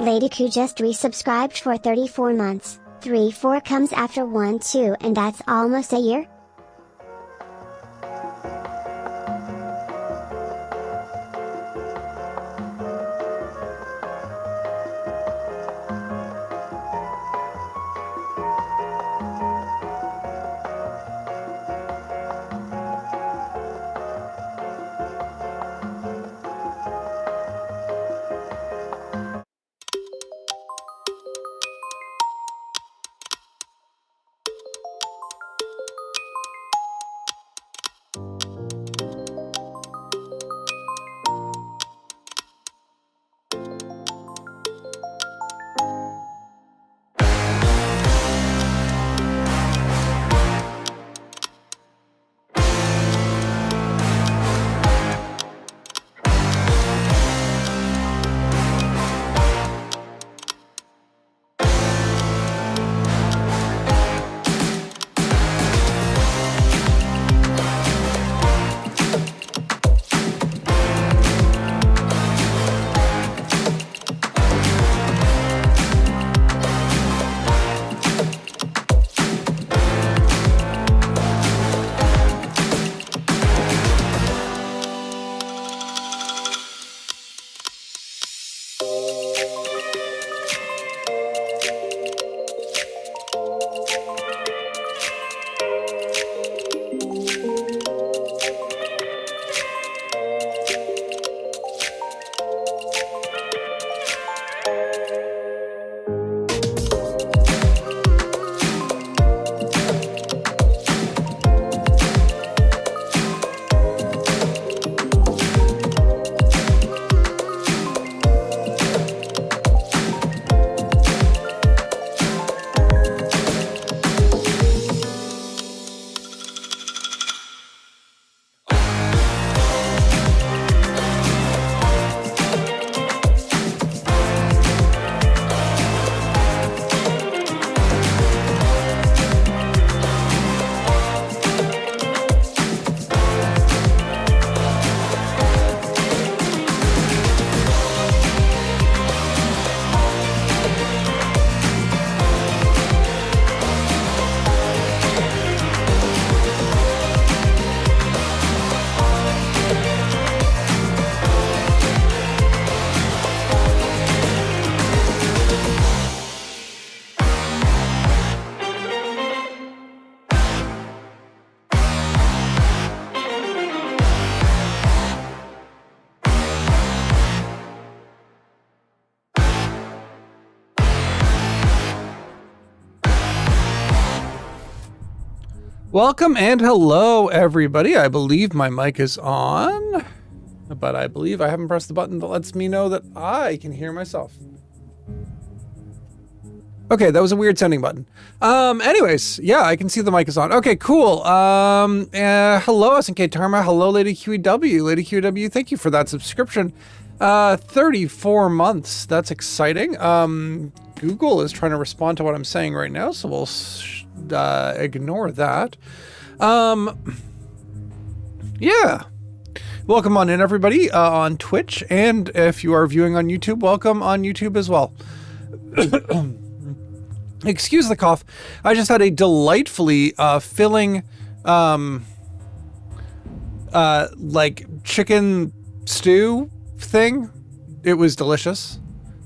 Lady Q just resubscribed for 34 months. 3-4 comes after 1-2 and that's almost a year? Welcome and hello, everybody. I believe my mic is on, but I believe I haven't pressed the button that lets me know that I can hear myself. Okay, that was a weird sounding button. Anyways, yeah, I can see the mic is on. Okay, cool. Hello, SNK Tarma. Hello, Lady QEW. Lady QEW, thank you for that subscription. 34 months. That's exciting. Google is trying to respond to what I'm saying right now, so we'll ignore that. Yeah. Welcome on in, everybody, on Twitch, and if you are viewing on YouTube, welcome on YouTube as well. Excuse the cough. I just had a delightfully filling like chicken stew thing. It was delicious,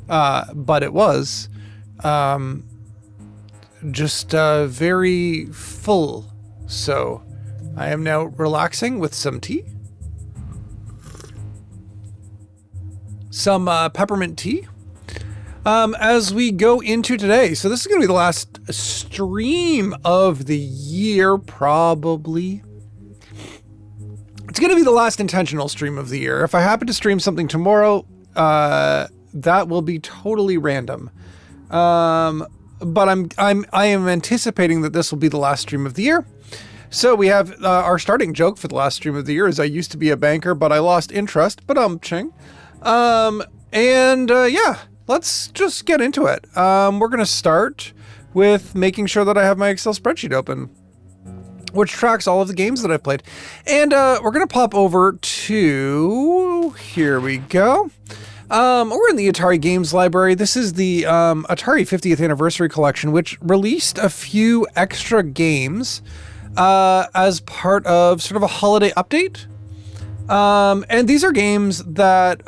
but it was just very full. So I am now relaxing with some tea, some peppermint tea, as we go into today. So this is going to be the last stream of the year, probably. It's going to be the last intentional stream of the year. If I happen to stream something tomorrow, that will be totally random. But I am anticipating that this will be the last stream of the year. So we have our starting joke for the last stream of the year is I used to be a banker, but I lost interest. But ching. Yeah, let's just get into it. We're going to start with making sure that I have my Excel spreadsheet open, which tracks all of the games that I've played. And we're going to pop over to, here we go. We're in the Atari Games Library. This is the Atari 50th Anniversary Collection, which released a few extra games as part of sort of a holiday update. And these are games that,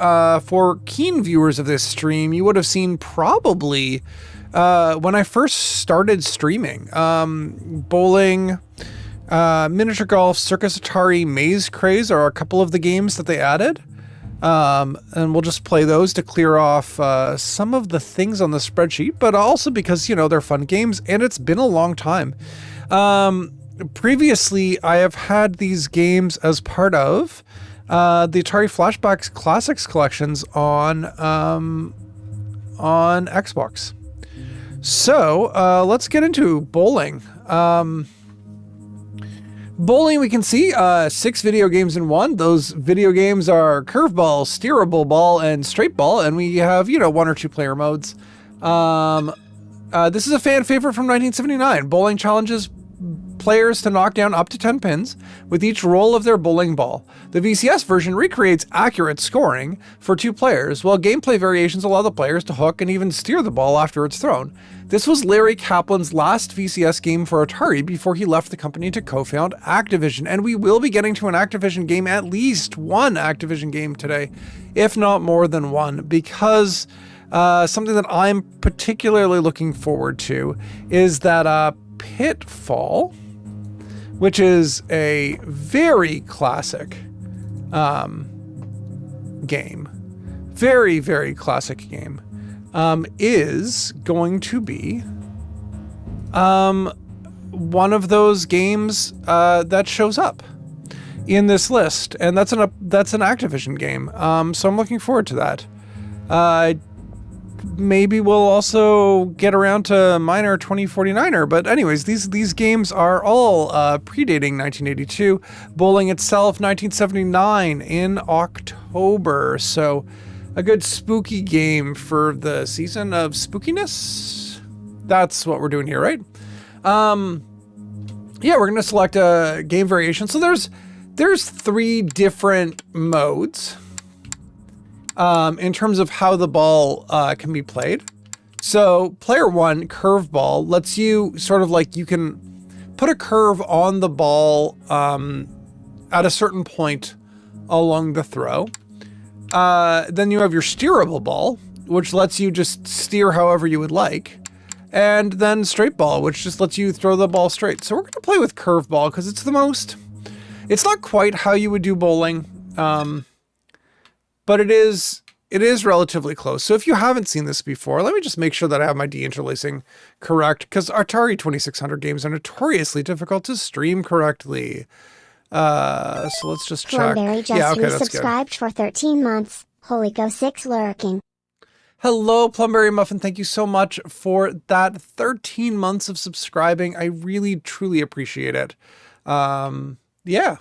for keen viewers of this stream, you would have seen probably when I first started streaming. Bowling, Miniature Golf, Circus Atari, Maze Craze are a couple of the games that they added. And we'll just play those to clear off some of the things on the spreadsheet, but also because, you know, they're fun games and it's been a long time. Previously, I have had these games as part of the Atari Flashbacks Classics collections on Xbox. So let's get into bowling. Bowling, we can see 6 video games in one. Those video games are curveball, steerable ball, and straight ball, and we have, you know, 1 or 2 player modes. This is a fan favorite from 1979. Bowling challenges players to knock down up to 10 pins with each roll of their bowling ball. The VCS version recreates accurate scoring for 2 players, while gameplay variations allow the players to hook and even steer the ball after it's thrown. This was Larry Kaplan's last VCS game for Atari before he left the company to co-found Activision, and we will be getting to an Activision game, at least one Activision game today, if not more than one, because something that I'm particularly looking forward to is that Pitfall, which is a very classic game, very, very classic game, is going to be one of those games that shows up in this list, and that's an Activision game. So I'm looking forward to that. Maybe we'll also get around to Minor 2049er, but anyways, these games are all predating 1982. Bowling itself, 1979 in October. So a good spooky game for the season of spookiness. That's what we're doing here, right? Yeah, we're gonna select a game variation. So there's 3 different modes in terms of how the ball can be played. So player 1, curveball, lets you sort of like, you can put a curve on the ball at a certain point along the throw. Then you have your steerable ball, which lets you just steer however you would like. And then straight ball, which just lets you throw the ball straight. So we're going to play with curveball because it's not quite how you would do bowling. But it is relatively close. So if you haven't seen this before, let me just make sure that I have my deinterlacing correct, because Atari 2600 games are notoriously difficult to stream correctly. So let's just check. Blumberry just resubscribed for 13 months. Holy Go 6 lurking. Hello, Plumberry Muffin. Thank you so much for that 13 months of subscribing. I really, truly appreciate it. Yeah.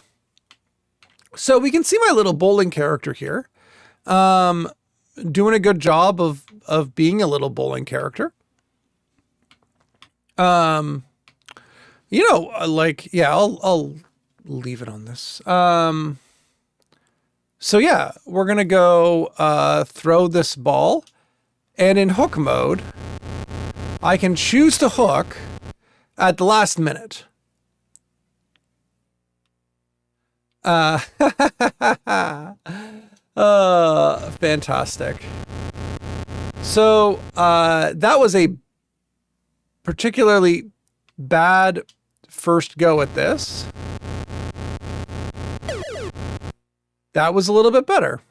So we can see my little bowling character here. Doing a good job of being a little bowling character. You know, like, yeah, I'll leave it on this. So yeah, we're going to go, throw this ball, and in hook mode, I can choose to hook at the last minute. Fantastic. So, that was a particularly bad first go at this. That was a little bit better.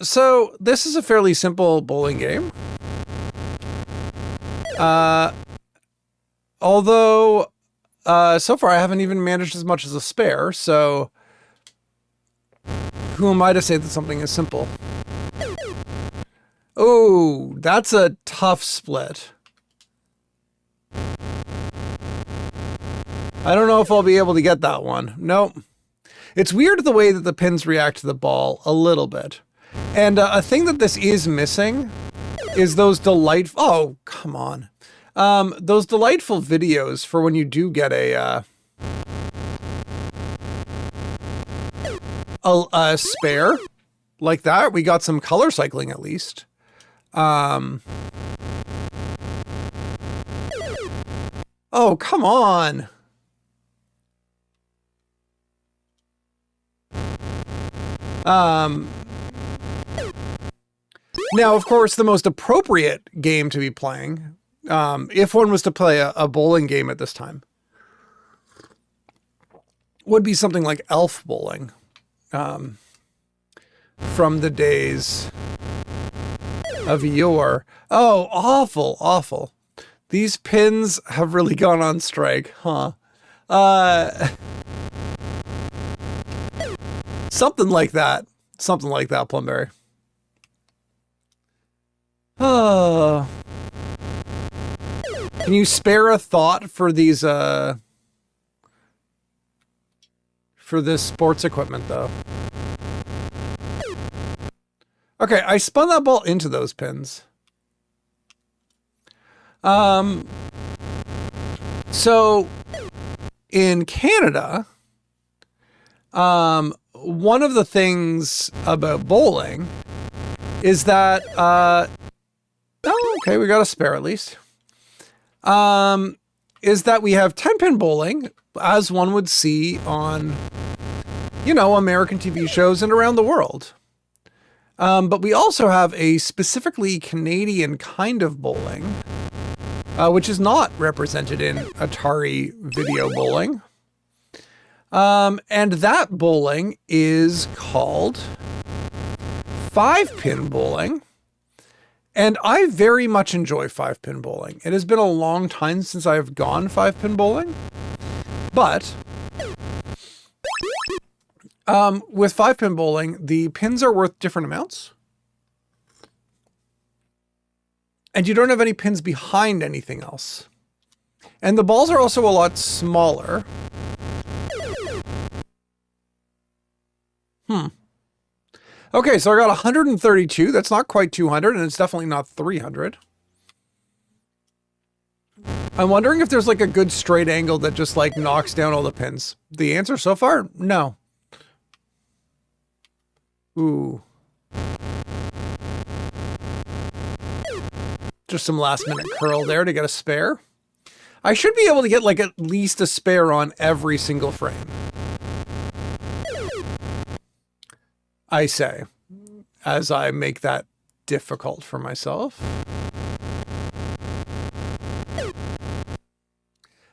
So this is a fairly simple bowling game. Although, so far I haven't even managed as much as a spare, so who am I to say that something is simple? Oh, that's a tough split. I don't know if I'll be able to get that one. Nope. It's weird the way that the pins react to the ball a little bit. And a thing that this is missing is those delightful... Oh, come on. Those delightful videos for when you do get a spare. like that. We got some color cycling at least. Oh, come on. Now, of course, the most appropriate game to be playing, if one was to play a bowling game at this time, would be something like Elf Bowling, from the days of yore. Oh, awful, awful. These pins have really gone on strike, huh? Something like that. Something like that, Plumberry. Oh. Can you spare a thought for these, for this sports equipment, though? Okay, I spun that ball into those pins. So in Canada, one of the things about bowling is that, oh, okay, we got a spare at least. Is that we have 10-pin bowling, as one would see on, you know, American TV shows and around the world. But we also have a specifically Canadian kind of bowling, which is not represented in Atari video bowling. And that bowling is called 5-pin bowling. And I very much enjoy 5-pin bowling. It has been a long time since I've gone 5-pin bowling, but with 5-pin bowling, the pins are worth different amounts. And you don't have any pins behind anything else. And the balls are also a lot smaller. Okay, so I got 132. That's not quite 200, and it's definitely not 300. I'm wondering if there's like a good straight angle that just like knocks down all the pins. The answer so far, no. Ooh. Just some last minute curl there to get a spare. I should be able to get like at least a spare on every single frame. I say, as I make that difficult for myself.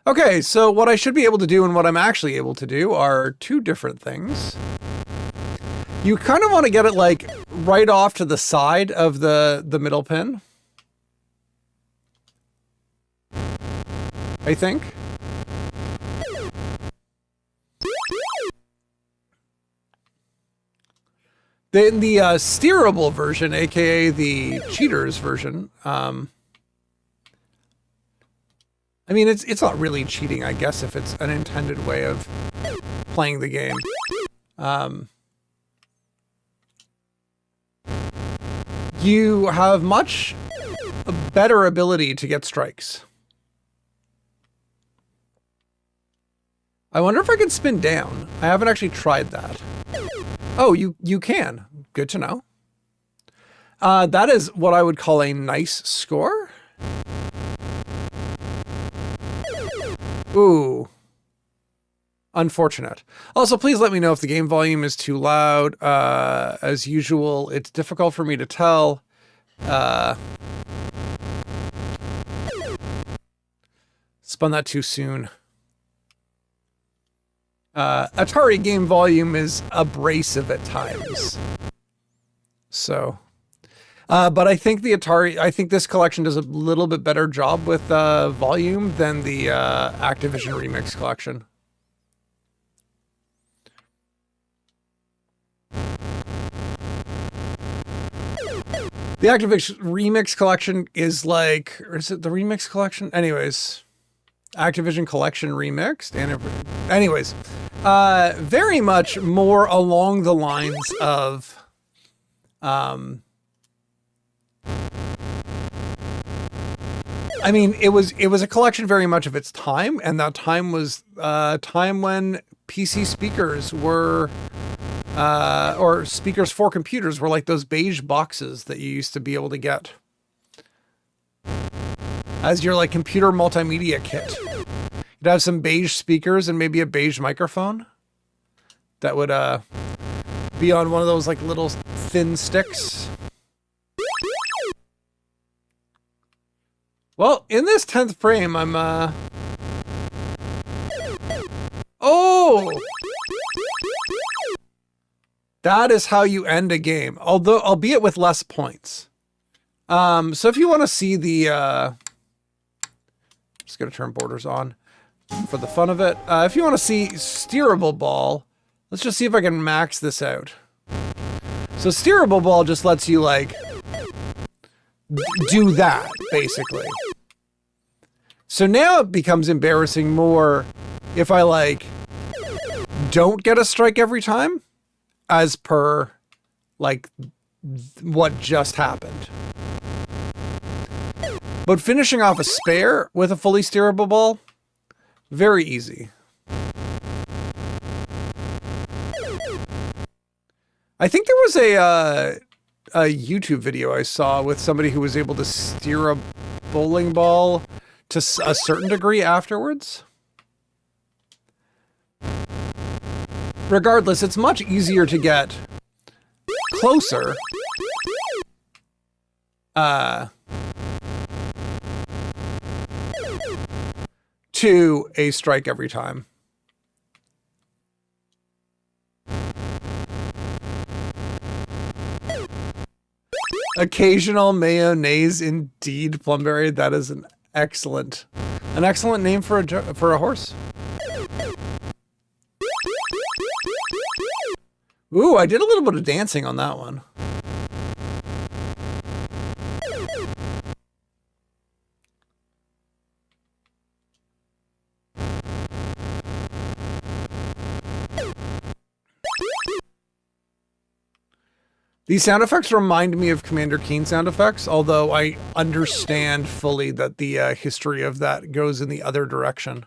Okay, so what I should be able to do and what I'm actually able to do are two different things. You kind of want to get it like right off to the side of the middle pin, I think. In the steerable version, aka the cheaters version, I mean, it's not really cheating, I guess, if it's an intended way of playing the game. You have much better ability to get strikes. I wonder if I can spin down. I haven't actually tried that. Oh, you can. Good to know. That is what I would call a nice score. Ooh. Unfortunate. Also, please let me know if the game volume is too loud. As usual, it's difficult for me to tell. Spun that too soon. Atari game volume is abrasive at times. So, but I think I think this collection does a little bit better job with volume than the Activision Remix collection. The Activision Remix collection is like, or is it the Remix collection? Anyways, Activision Collection Remixed. And anyways, very much more along the lines of, I mean, it was a collection very much of its time, and that time was time when PC speakers were or speakers for computers were like those beige boxes that you used to be able to get as your like computer multimedia kit. You'd have some beige speakers and maybe a beige microphone that would be on one of those like little thin sticks. Well, in this 10th frame, I'm oh! That is how you end a game, although albeit with less points. So if you want to see the just gonna turn borders on for the fun of it. If you want to see steerable ball, let's just see if I can max this out. So steerable ball just lets you like do that basically. So now it becomes embarrassing more if I like don't get a strike every time as per like what just happened. But finishing off a spare with a fully steerable ball, very easy. I think there was a YouTube video I saw with somebody who was able to steer a bowling ball to a certain degree afterwards. Regardless, it's much easier to get closer to a strike every time. Occasional mayonnaise indeed, Plumberry. That is an excellent name for a horse. Ooh, I did a little bit of dancing on that one. These sound effects remind me of Commander Keen sound effects, although I understand fully that the history of that goes in the other direction.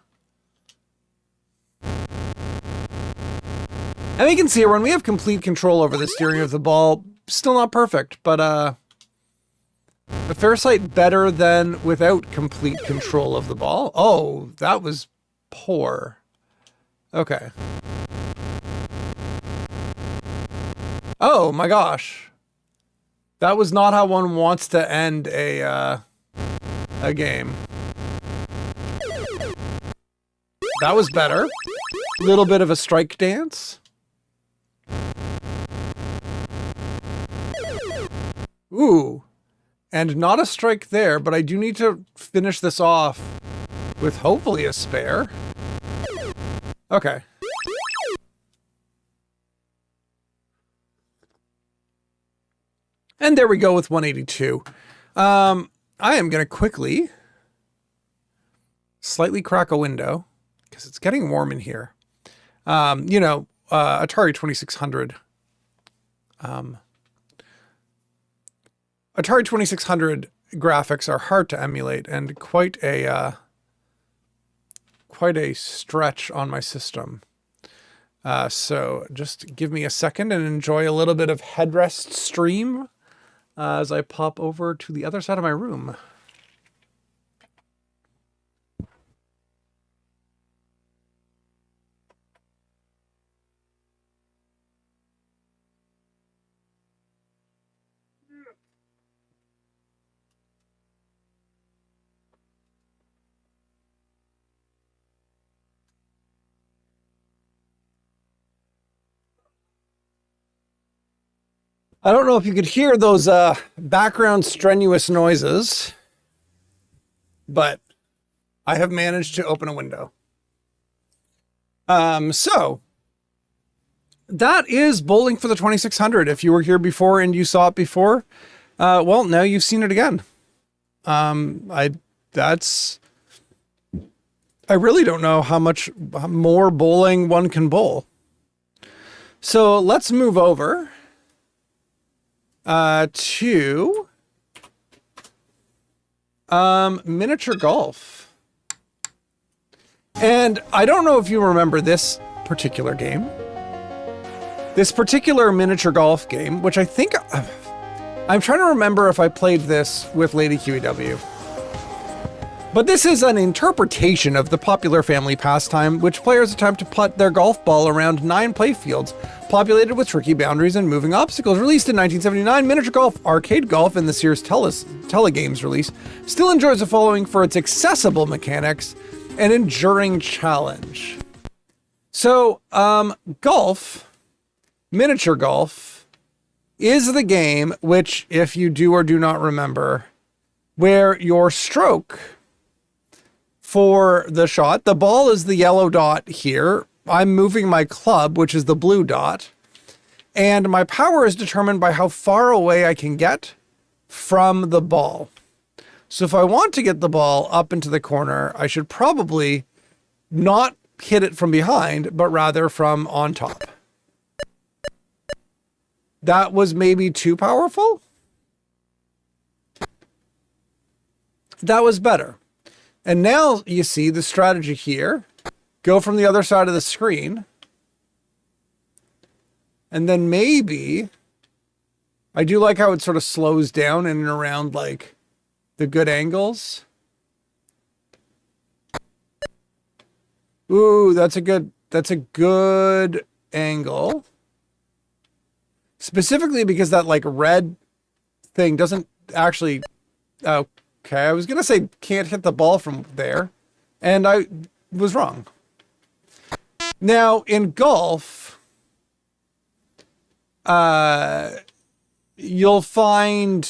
And you can see when we have complete control over the steering of the ball, still not perfect, but a fair sight better than without complete control of the ball. Oh, that was poor. Okay. Oh my gosh. That was not how one wants to end a game. That was better. Little bit of a strike dance. Ooh. And not a strike there, but I do need to finish this off with hopefully a spare. Okay. And there we go with 182. I am going to quickly slightly crack a window because it's getting warm in here. Atari 2600. Atari 2600 graphics are hard to emulate and quite a stretch on my system. So just give me a second and enjoy a little bit of headrest stream as I pop over to the other side of my room. I don't know if you could hear those background strenuous noises, but I have managed to open a window. So that is Bowling for the 2600. If you were here before and you saw it before, well, now you've seen it again. I really don't know how much more bowling one can bowl. So let's move over to miniature golf. And I don't know if you remember this particular game. This particular miniature golf game, which I think I'm trying to remember if I played this with Lady QEW. But this is an interpretation of the popular family pastime, which players attempt to putt their golf ball around 9 playfields, populated with tricky boundaries and moving obstacles. Released in 1979, miniature golf, arcade golf, in the Sears Telegames release, still enjoys a following for its accessible mechanics and enduring challenge. So, golf, miniature golf, is the game which, if you do or do not remember, where your stroke for the shot, the ball is the yellow dot here. I'm moving my club, which is the blue dot, and my power is determined by how far away I can get from the ball. So if I want to get the ball up into the corner, I should probably not hit it from behind, but rather from on top. That was maybe too powerful. That was better. And now you see the strategy here. Go from the other side of the screen. And then maybe, I do like how it sort of slows down in and around like the good angles. Ooh, that's a good angle. Specifically because that like red thing doesn't actually, okay, I was going to say can't hit the ball from there, and I was wrong. Now, in golf, you'll find,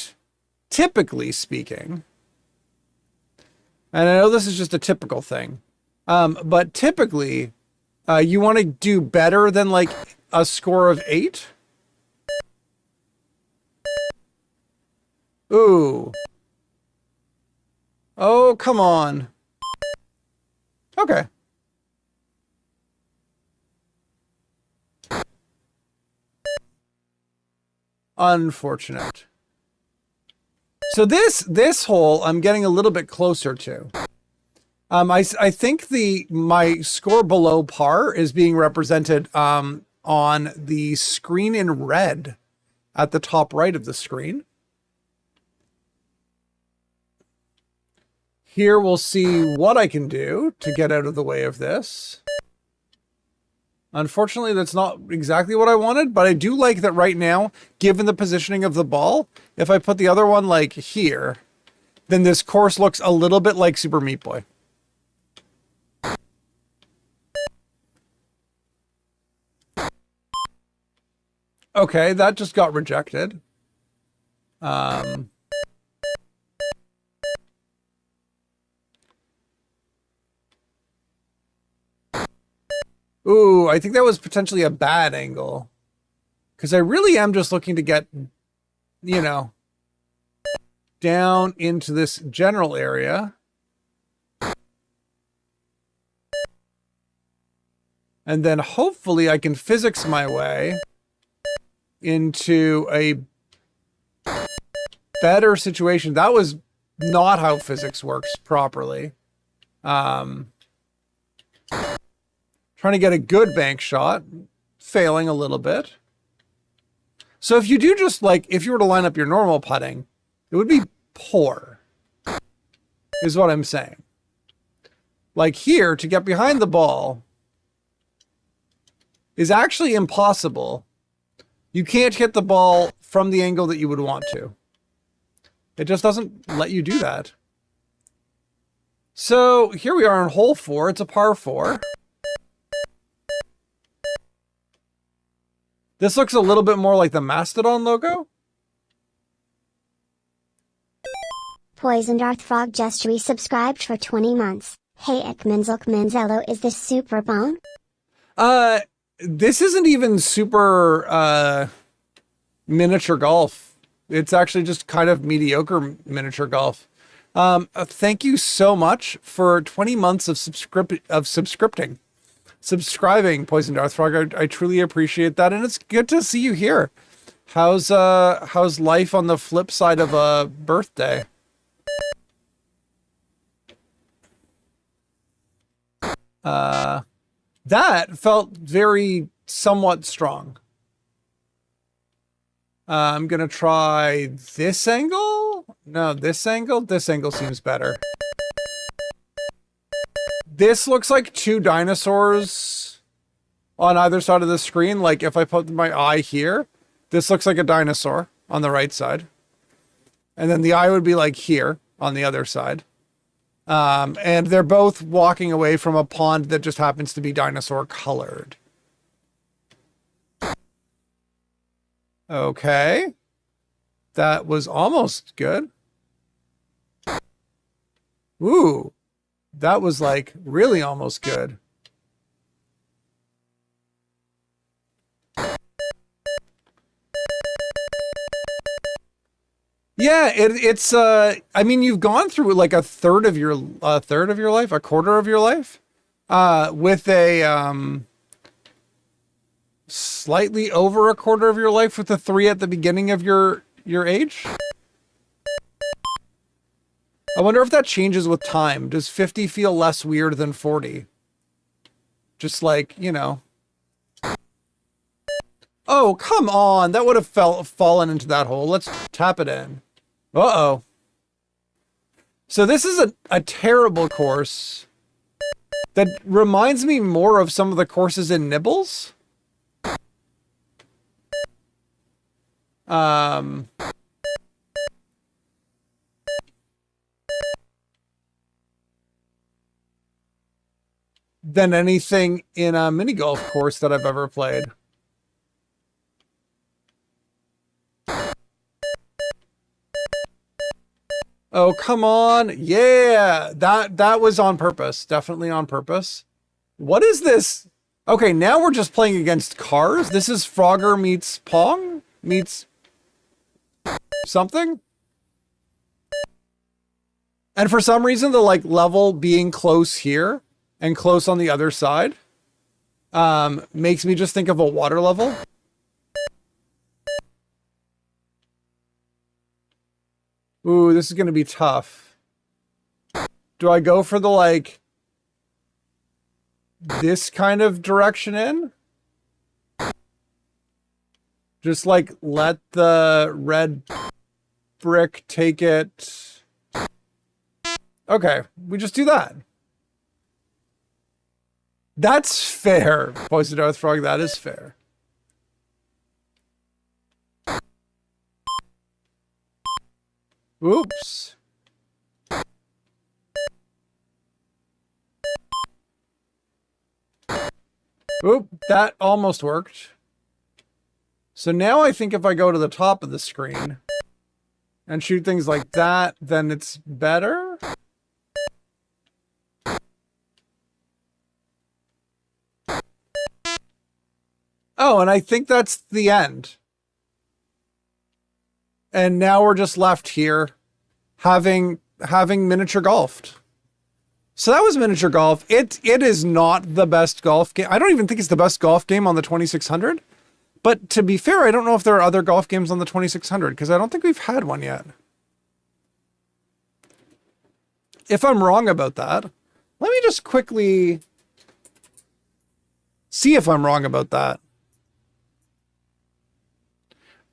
typically speaking, and I know this is just a typical thing, but typically, you want to do better than like a score of 8. Ooh. Oh, come on. Okay. Unfortunate. So this hole I'm getting a little bit closer to. I think my score below par is being represented on the screen in red at the top right of the screen. Here we'll see what I can do to get out of the way of this. Unfortunately, that's not exactly what I wanted, but I do like that right now, given the positioning of the ball, if I put the other one like here, then this course looks a little bit like Super Meat Boy. Okay, that just got rejected. Ooh, I think that was potentially a bad angle. Because I really am just looking to get, you know, down into this general area. And then hopefully I can physics my way into a better situation. That was not how physics works properly. Trying to get a good bank shot, failing a little bit. So if you do just like, if you were to line up your normal putting, it would be poor, is what I'm saying. Like here, to get behind the ball is actually impossible. You can't hit the ball from the angle that you would want to. It just doesn't let you do that. So here we are on hole 4. It's a par 4. This looks a little bit more like the Mastodon logo. Poison Darth Frog just resubscribed for 20 months. Hey Ekmanzello, is this super bone? This isn't even super miniature golf. It's actually just kind of mediocre miniature golf. Thank you so much for 20 months of subscribing, Poison Darth Frog. I truly appreciate that, and it's good to see you here. How's life on the flip side of a birthday? That felt very somewhat strong. I'm gonna try this angle. No, this angle. This angle seems better. This looks like two dinosaurs on either side of the screen. Like if I put my eye here, this looks like a dinosaur on the right side. And then the eye would be like here on the other side. And they're both walking away from a pond that just happens to be dinosaur colored. Okay. That was almost good. Ooh. That was like really almost good. Yeah, it's I mean, you've gone through like a third of your life, a quarter of your life, with a slightly over a quarter of your life with the 3 at the beginning of your age. I wonder if that changes with time. Does 50 feel less weird than 40? Just like, you know. Oh, come on. That would have fallen into that hole. Let's tap it in. Uh-oh. So this is a terrible course that reminds me more of some of the courses in Nibbles. Than anything in a mini golf course that I've ever played. Oh, come on. Yeah, that was on purpose. Definitely on purpose. What is this? Okay, now we're just playing against cars. This is Frogger meets Pong meets something. And for some reason, the like level being close here and close on the other side makes me just think of a water level. Ooh, this is going to be tough. Do I go for the, like, this kind of direction in? Just, like, let the red brick take it. Okay, we just do that. That's fair, Poison Darth Frog, that is fair. Oops. Oop, that almost worked. So now I think if I go to the top of the screen and shoot things like that, then it's better. Oh, and I think that's the end. And now we're just left here having miniature golfed. So that was miniature golf. It is not the best golf game. I don't even think it's the best golf game on the 2600. But to be fair, I don't know if there are other golf games on the 2600 because I don't think we've had one yet. If I'm wrong about that, let me just quickly see if I'm wrong about that.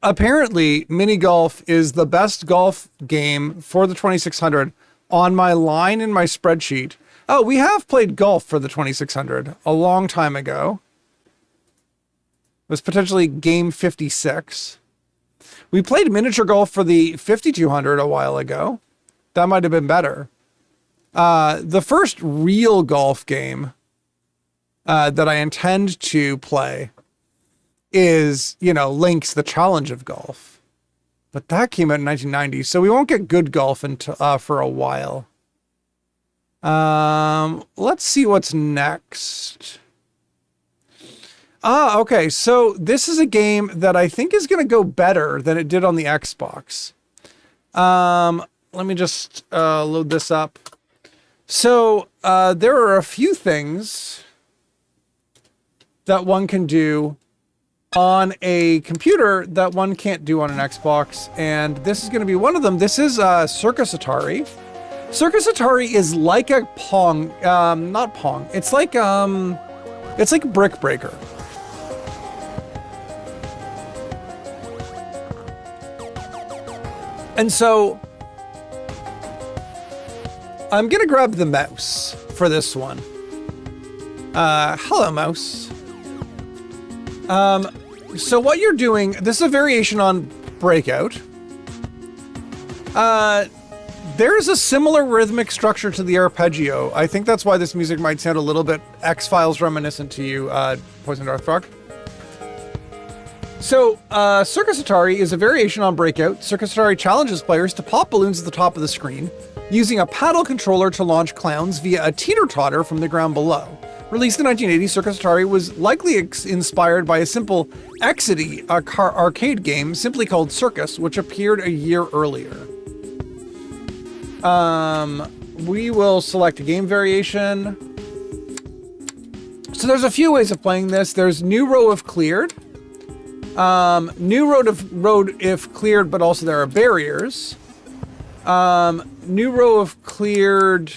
Apparently, mini golf is the best golf game for the 2600 on my line in my spreadsheet. Oh, we have played golf for the 2600 a long time ago. It was potentially game 56. We played miniature golf for the 5200 a while ago. That might have been better. The first real golf game that I intend to play is, you know, Link's The Challenge of Golf. But that came out in 1990, so we won't get good golf until, for a while. Let's see what's next. Okay, so this is a game that I think is going to go better than it did on the Xbox. Let me just load this up. So there are a few things that one can do on a computer that one can't do on an Xbox, and this is going to be one of them. This is Circus Atari. Circus Atari is like a Pong, not Pong. It's like Brick Breaker. And so I'm going to grab the mouse for this one. Hello, mouse. So what you're doing, this is a variation on Breakout. There's a similar rhythmic structure to the arpeggio. I think that's why this music might sound a little bit X-Files reminiscent to you, Poison Darth Frog. So, Circus Atari is a variation on Breakout. Circus Atari challenges players to pop balloons at the top of the screen, using a paddle controller to launch clowns via a teeter-totter from the ground below. Released in 1980, Circus Atari was likely inspired by a simple Exidy arcade game simply called Circus, which appeared a year earlier. We will select a game variation. So there's a few ways of playing this. There's new row if cleared. New road if cleared, but also there are barriers. New row if cleared,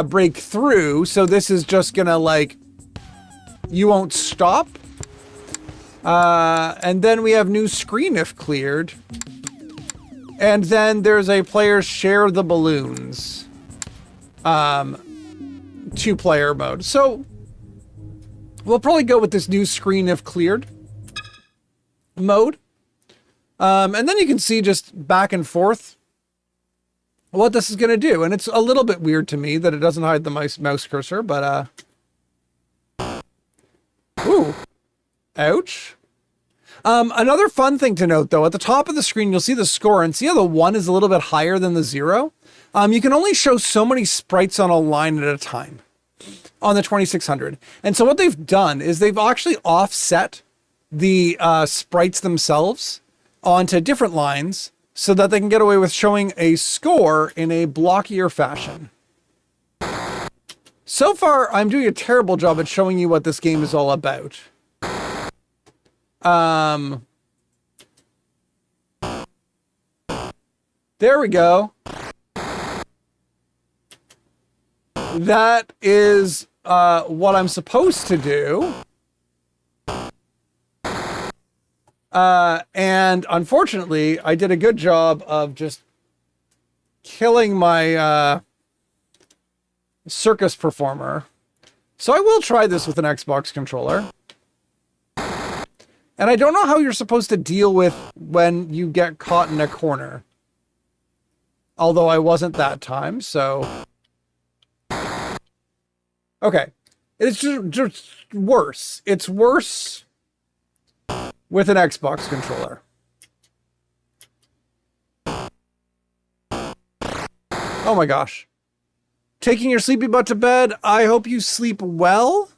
break through. So this is just gonna like, you won't stop. And then we have new screen if cleared. And then there's a players share the balloons. Two-player mode. So we'll probably go with this new screen if cleared mode. And then you can see just back and forth what this is going to do. And it's a little bit weird to me that it doesn't hide the mouse cursor, but ooh, ouch. Another fun thing to note, though, at the top of the screen, you'll see the score, and see how the 1 is a little bit higher than the 0? You can only show so many sprites on a line at a time on the 2600. And so what they've done is they've actually offset the sprites themselves onto different lines so that they can get away with showing a score in a blockier fashion. So far, I'm doing a terrible job at showing you what this game is all about. There we go. That is what I'm supposed to do. And unfortunately, I did a good job of just killing my circus performer. So I will try this with an Xbox controller. And I don't know how you're supposed to deal with when you get caught in a corner. Although I wasn't that time, so... Okay. It's just worse. It's worse with an Xbox controller. Oh my gosh. Taking your sleepy butt to bed. I hope you sleep well.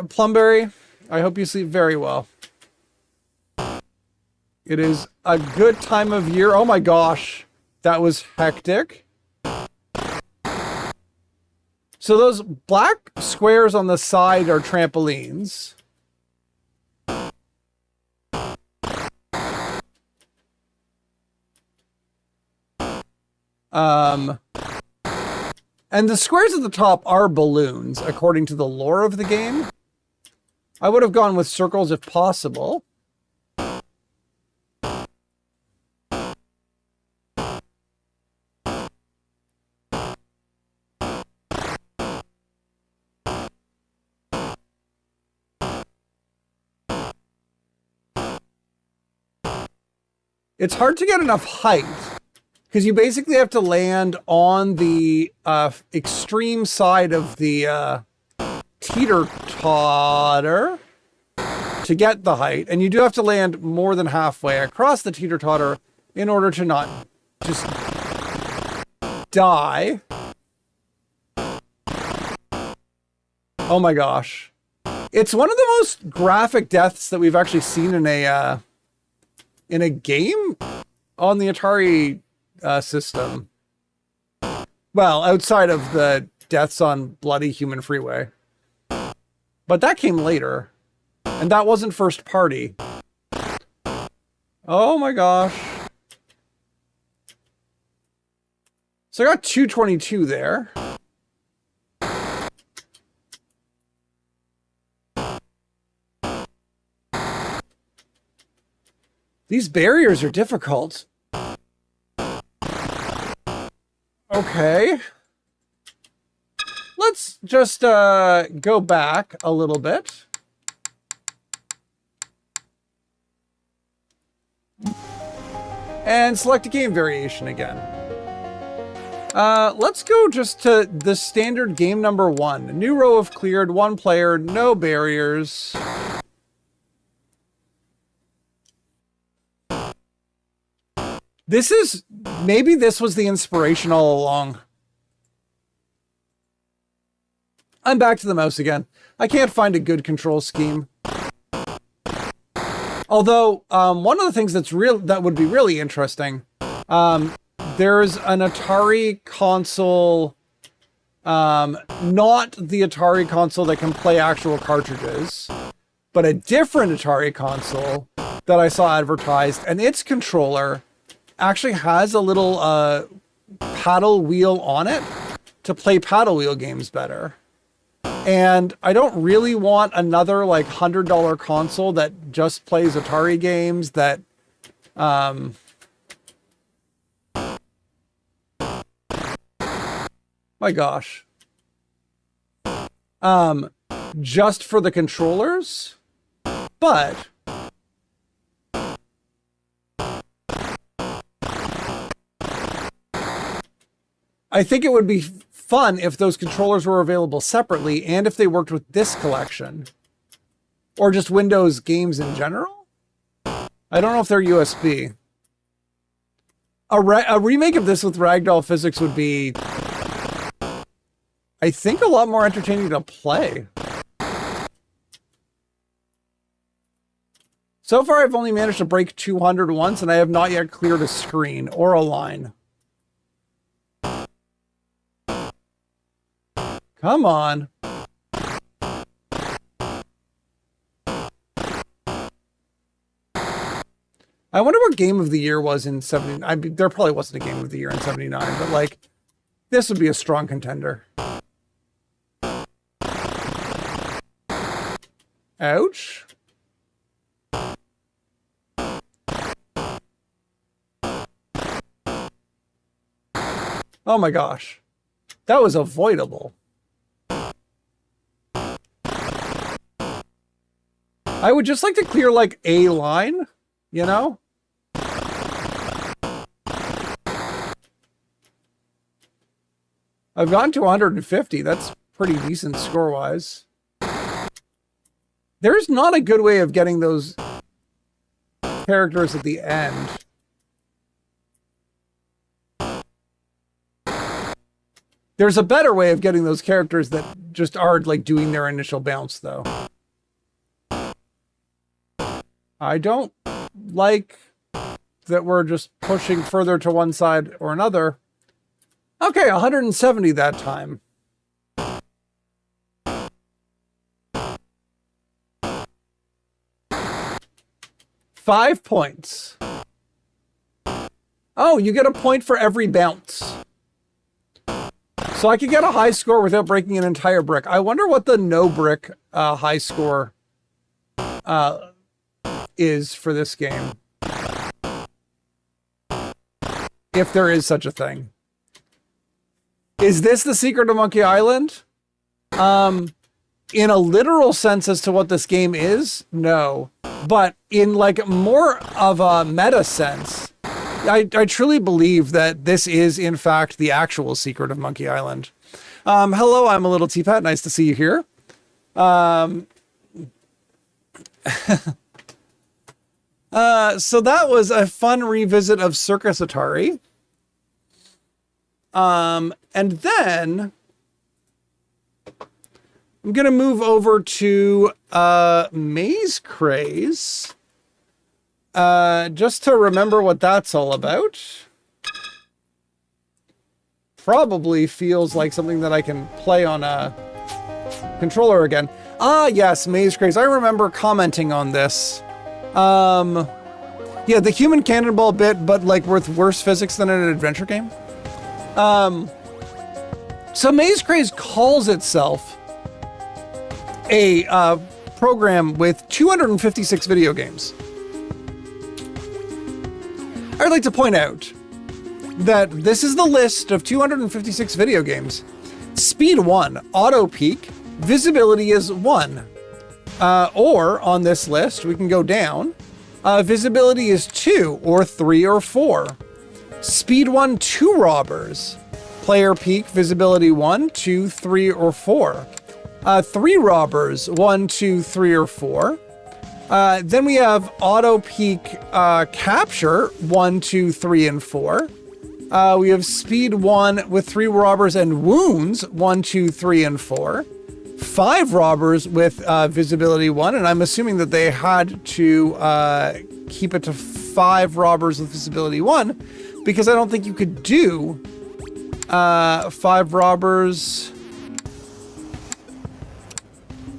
Plumberry, I hope you sleep very well. It is a good time of year. Oh my gosh, that was hectic. So those black squares on the side are trampolines. And the squares at the top are balloons, according to the lore of the game. I would have gone with circles if possible. It's hard to get enough height, because you basically have to land on the extreme side of the teeter-totter to get the height. And you do have to land more than halfway across the teeter-totter in order to not just die. Oh my gosh. It's one of the most graphic deaths that we've actually seen in a game on the Atari system. Well, outside of the deaths on Bloody Human Freeway. But that came later. And that wasn't first party. Oh my gosh. So I got 222 there. These barriers are difficult. Okay. Let's just go back a little bit. And select a game variation again. Let's go just to the standard game number 1. New row of cleared, 1 player, no barriers. Maybe this was the inspiration all along. I'm back to the mouse again. I can't find a good control scheme. Although, one of the things that would be really interesting, there's an Atari console, not the Atari console that can play actual cartridges, but a different Atari console that I saw advertised, and its controller actually has a little paddle wheel on it to play paddle wheel games better. And I don't really want another like $100 console that just plays Atari games that my gosh. Just for the controllers, but I think it would be fun if those controllers were available separately and if they worked with this collection. Or just Windows games in general? I don't know if they're USB. A remake of this with ragdoll physics would be, I think, a lot more entertaining to play. So far, I've only managed to break 200 once, and I have not yet cleared a screen or a line. Come on. I wonder what game of the year was in 79. I mean, there probably wasn't a game of the year in 79, but like, this would be a strong contender. Ouch. Oh my gosh. That was avoidable. I would just like to clear like a line, you know? I've gotten to 150. That's pretty decent score-wise. There's not a good way of getting those characters at the end. There's a better way of getting those characters that just are like doing their initial bounce, though. I don't like that we're just pushing further to one side or another. Okay, 170 that time. Five points. Oh, you get a point for every bounce. So I could get a high score without breaking an entire brick. I wonder what the no brick high score is for this game. If there is such a thing. Is this the secret of Monkey Island? In a literal sense as to what this game is, no. But in like more of a meta sense, I truly believe that this is in fact the actual secret of Monkey Island. Hello, I'm a little teapot. Nice to see you here. So that was a fun revisit of Circus Atari. And then I'm going to move over to Maze Craze. Just to remember what that's all about. Probably feels like something that I can play on a controller again. Ah, yes, Maze Craze. I remember commenting on this. Yeah, the human cannonball bit, but like with worse physics than an adventure game. So Maze Craze calls itself a program with 256 video games. I'd like to point out that this is the list of 256 video games. Speed 1, auto peak, visibility is 1. Or on this list, we can go down. Visibility is 2 or 3 or 4. Speed 1, 2 robbers. Player peak, visibility 1, 2, 3, or 4. 3 robbers, 1, 2, 3, or 4. Then we have auto peak capture, 1, 2, 3, and 4. We have speed 1 with 3 robbers and wounds, 1, 2, 3, and 4. 5 robbers with visibility 1, and I'm assuming that they had to keep it to 5 robbers with visibility 1, because I don't think you could do 5 robbers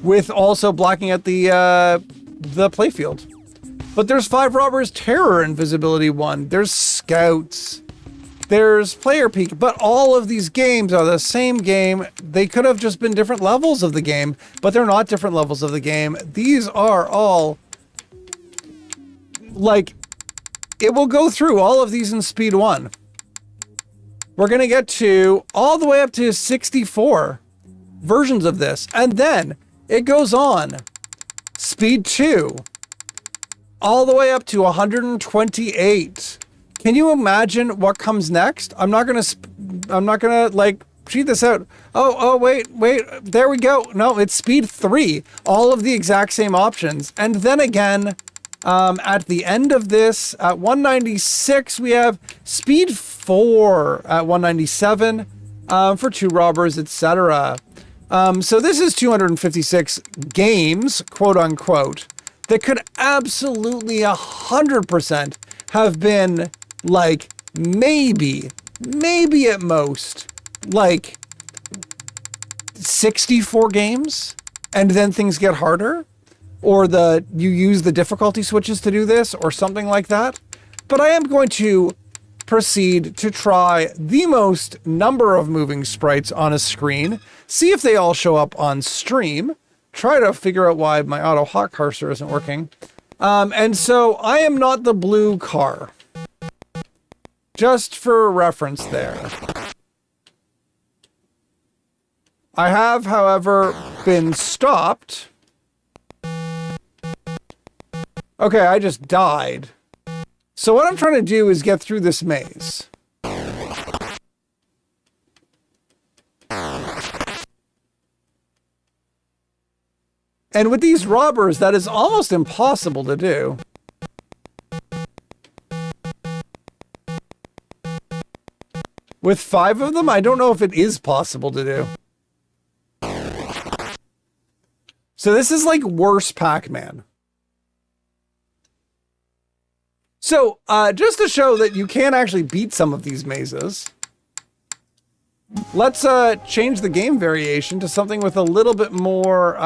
with also blocking at the playfield. But there's 5 robbers terror and visibility 1. There's scouts. There's player peak. But all of these games are the same game. They could have just been different levels of the game, but they're not different levels of the game. These are all like, it will go through all of these in speed 1. We're going to get to all the way up to 64 versions of this. And then it goes on. Speed 2. All the way up to 128. Can you imagine what comes next? I'm not going to like cheat this out. Oh, wait. There we go. No, it's speed 3. All of the exact same options. And then again, at the end of this, at 196, we have speed 4 at 197 for 2 robbers, etc. So this is 256 games, quote unquote, that could absolutely 100% have been like maybe at most like 64 games, and then things get harder. Or you use the difficulty switches to do this, or something like that. But I am going to proceed to try the most number of moving sprites on a screen, see if they all show up on stream, try to figure out why my auto hot cursor isn't working. And so I am not the blue car. Just for reference there. I have, however, been stopped. Okay, I just died. So what I'm trying to do is get through this maze. And with these robbers, that is almost impossible to do. With 5 of them, I don't know if it is possible to do. So this is like worse Pac-Man. So, just to show that you can actually beat some of these mazes, let's change the game variation to something with a little bit more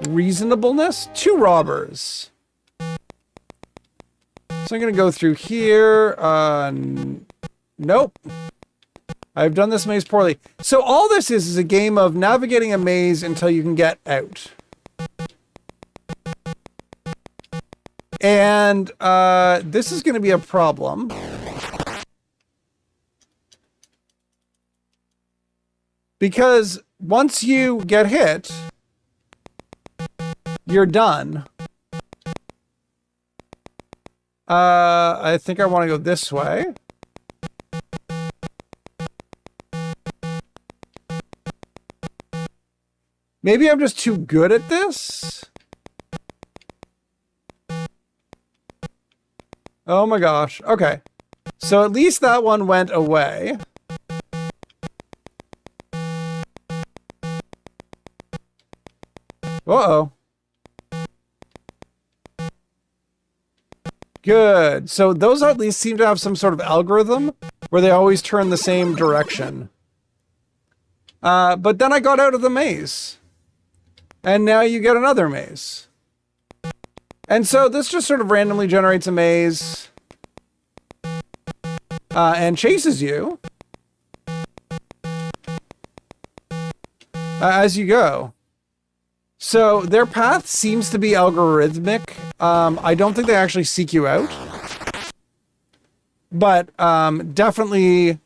reasonableness. 2 robbers. So I'm going to go through here. Nope. I've done this maze poorly. So all this is a game of navigating a maze until you can get out. And this is going to be a problem. Because once you get hit, you're done. I think I want to go this way. Maybe I'm just too good at this. Oh my gosh. Okay. So at least that one went away. Uh-oh. Good. So those at least seem to have some sort of algorithm where they always turn the same direction. But then I got out of the maze. And now you get another maze. And so this just sort of randomly generates a maze. And chases you. As you go. So their path seems to be algorithmic. I don't think they actually seek you out. But definitely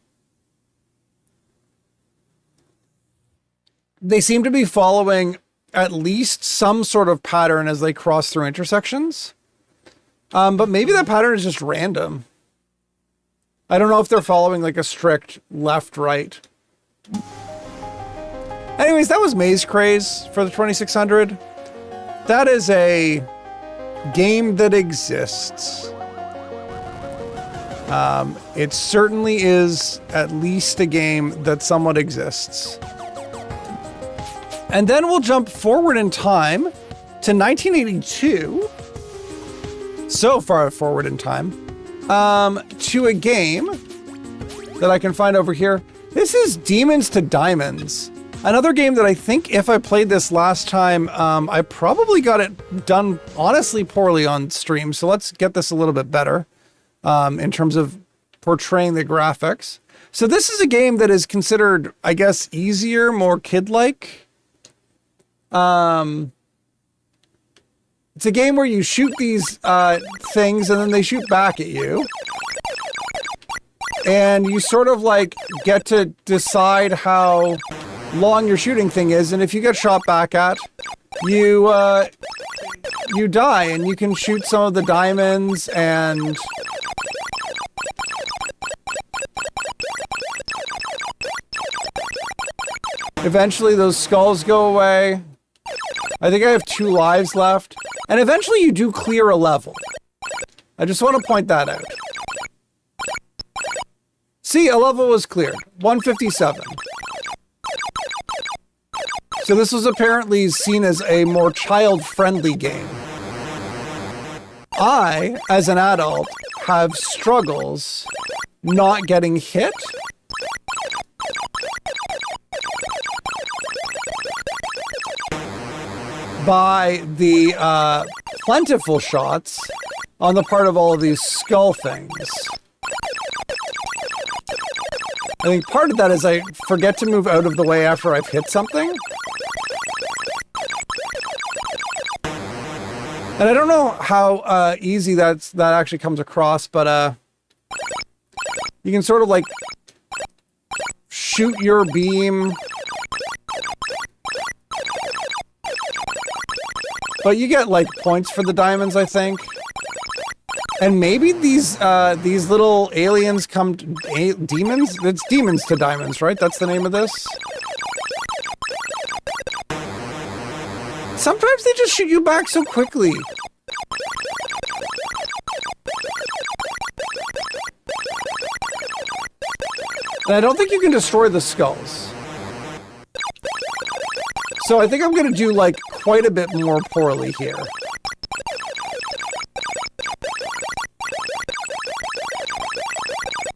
they seem to be following at least some sort of pattern as they cross through intersections. But maybe that pattern is just random. I don't know if they're following like a strict left-right. Anyways, that was Maze Craze for the 2600. That is a game that exists. It certainly is at least a game that somewhat exists. And then we'll jump forward in time to 1982. So far forward in time. To a game that I can find over here. This is Demons to Diamonds. Another game that I think if I played this last time, I probably got it done honestly poorly on stream. So let's get this a little bit better in terms of portraying the graphics. So this is a game that is considered, I guess, easier, more kid-like. It's a game where you shoot these things and then they shoot back at you. And you sort of like get to decide how long your shooting thing is, and if you get shot back at, you die, and you can shoot some of the diamonds, and eventually those skulls go away. I think I have 2 lives left, and eventually you do clear a level. I just want to point that out. See, a level was cleared. 157. So this was apparently seen as a more child-friendly game. I, as an adult, have struggles not getting hit. By the plentiful shots on the part of all of these skull things. I think part of that is I forget to move out of the way after I've hit something. And I don't know how easy that actually comes across, but you can sort of like shoot your beam. But you get like points for the diamonds, I think. And maybe these little aliens come to, demons? It's Demons to Diamonds, right? That's the name of this. Sometimes they just shoot you back so quickly. And I don't think you can destroy the skulls. So I think I'm going to do like quite a bit more poorly here.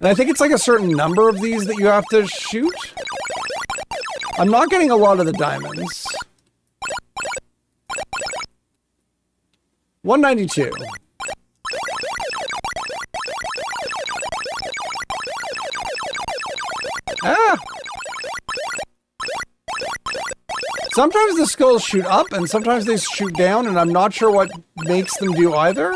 And I think it's like a certain number of these that you have to shoot. I'm not getting a lot of the diamonds. 192. Ah! Sometimes the skulls shoot up and sometimes they shoot down, and I'm not sure what makes them do either.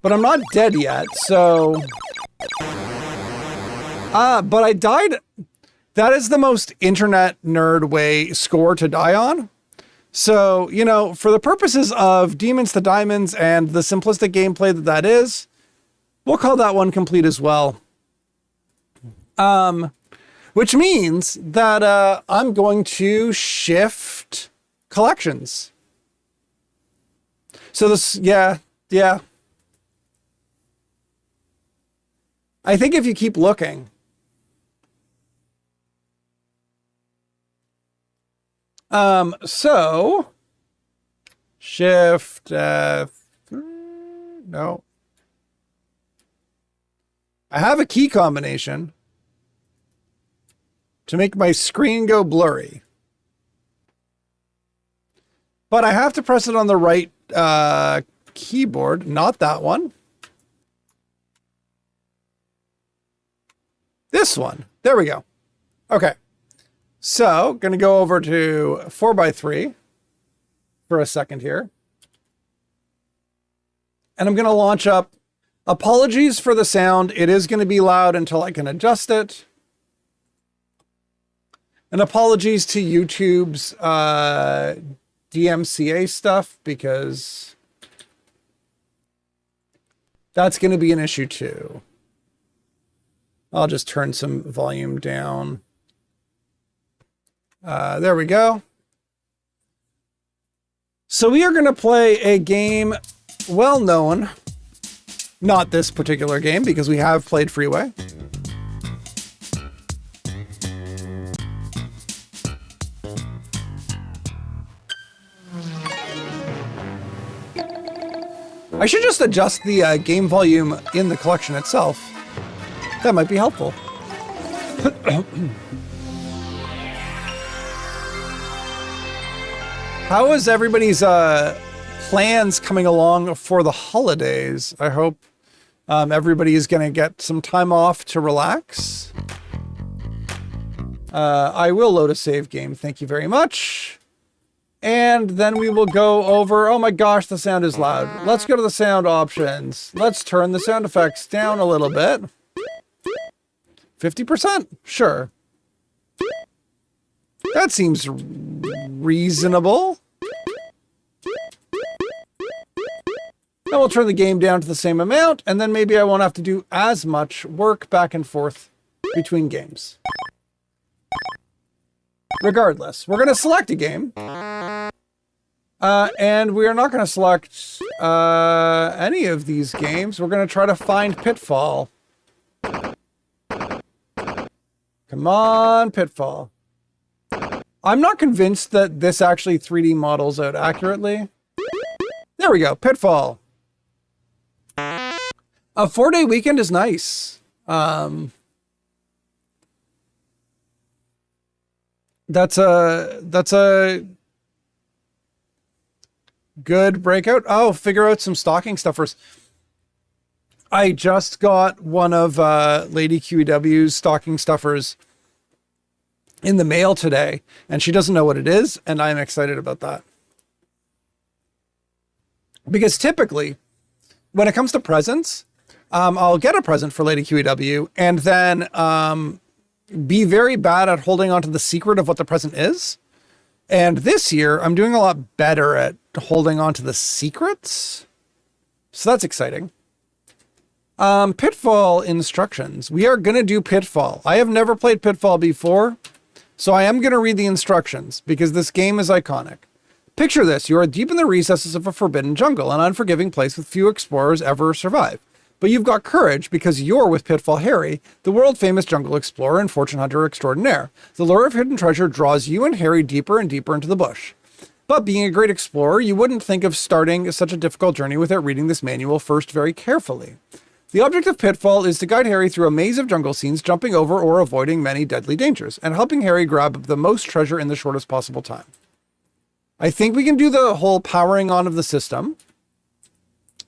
But I'm not dead yet, so... but I died... That is the most internet nerd way score to die on. So, you know, for the purposes of Demons to Diamonds and the simplistic gameplay that is, we'll call that one complete as well. Which means that I'm going to shift collections. So this, yeah. I think if you keep looking, so shift, no. I have a key combination to make my screen go blurry. But I have to press it on the right keyboard, not that one. This one. There we go. Okay. So, going to go over to 4x3 for a second here. And I'm going to launch up. Apologies for the sound. It is going to be loud until I can adjust it. And apologies to YouTube's DMCA stuff, because that's going to be an issue too. I'll just turn some volume down. There we go. So we are going to play a game well known. Not this particular game, because we have played Freeway. I should just adjust the game volume in the collection itself. That might be helpful. How is everybody's plans coming along for the holidays? I hope everybody is going to get some time off to relax. I will load a save game. Thank you very much. And then we will go over, oh my gosh, the sound is loud. Let's go to the sound options. Let's turn the sound effects down a little bit. 50%, sure. That seems reasonable. Then we'll turn the game down to the same amount, and then maybe I won't have to do as much work back and forth between games. Regardless, we're going to select a game. And we are not going to select any of these games. We're going to try to find Pitfall. Come on, Pitfall. I'm not convinced that this actually 3D models out accurately. There we go, Pitfall. A 4-day weekend is nice. That's a good breakout. Oh, figure out some stocking stuffers. I just got one of Lady QEW's stocking stuffers in the mail today, and she doesn't know what it is, and I'm excited about that. Because typically, when it comes to presents, I'll get a present for Lady QEW, and then be very bad at holding on to the secret of what the present is. And this year, I'm doing a lot better at holding on to the secrets. So that's exciting. Pitfall instructions. We are going to do Pitfall. I have never played Pitfall before, so I am going to read the instructions because this game is iconic. Picture this. You are deep in the recesses of a forbidden jungle, an unforgiving place with few explorers ever survive. But you've got courage because you're with Pitfall Harry, the world-famous jungle explorer and fortune hunter extraordinaire. The lure of hidden treasure draws you and Harry deeper and deeper into the bush. But being a great explorer, you wouldn't think of starting such a difficult journey without reading this manual first very carefully. The object of Pitfall is to guide Harry through a maze of jungle scenes, jumping over or avoiding many deadly dangers, and helping Harry grab the most treasure in the shortest possible time. I think we can do the whole powering on of the system,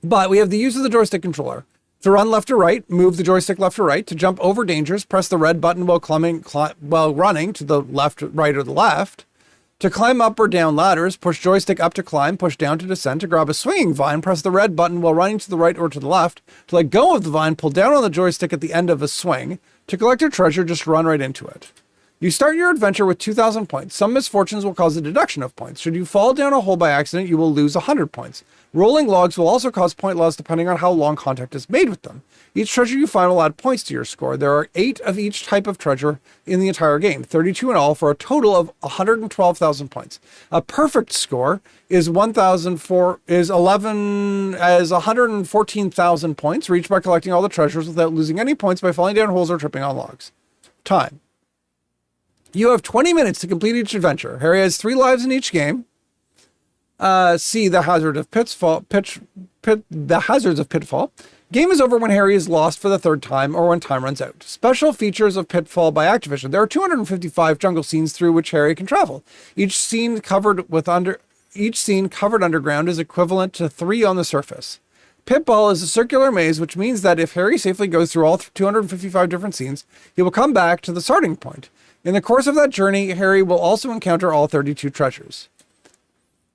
but we have the use of the joystick controller. To run left or right, move the joystick left or right. To jump over dangers, press the red button while running to the left, right, or the left. To climb up or down ladders, push joystick up to climb, push down to descend. To grab a swinging vine, press the red button while running to the right or to the left. To let go of the vine, pull down on the joystick at the end of a swing. To collect your treasure, just run right into it. You start your adventure with 2,000 points. Some misfortunes will cause a deduction of points. Should you fall down a hole by accident, you will lose 100 points. Rolling logs will also cause point loss depending on how long contact is made with them. Each treasure you find will add points to your score. There are 8 of each type of treasure in the entire game, 32 in all, for a total of 112,000 points. A perfect score is 114,000 points, reached by collecting all the treasures without losing any points by falling down holes or tripping on logs. Time. You have 20 minutes to complete each adventure. Harry has 3 lives in each game. See the hazard of the hazards of Pitfall. Game is over when Harry is lost for the 3rd time or when time runs out. Special features of Pitfall by Activision. There are 255 jungle scenes through which Harry can travel. Each scene covered underground is equivalent to 3 on the surface. Pitfall is a circular maze, which means that if Harry safely goes through all 255 different scenes, he will come back to the starting point. In the course of that journey, Harry will also encounter all 32 treasures.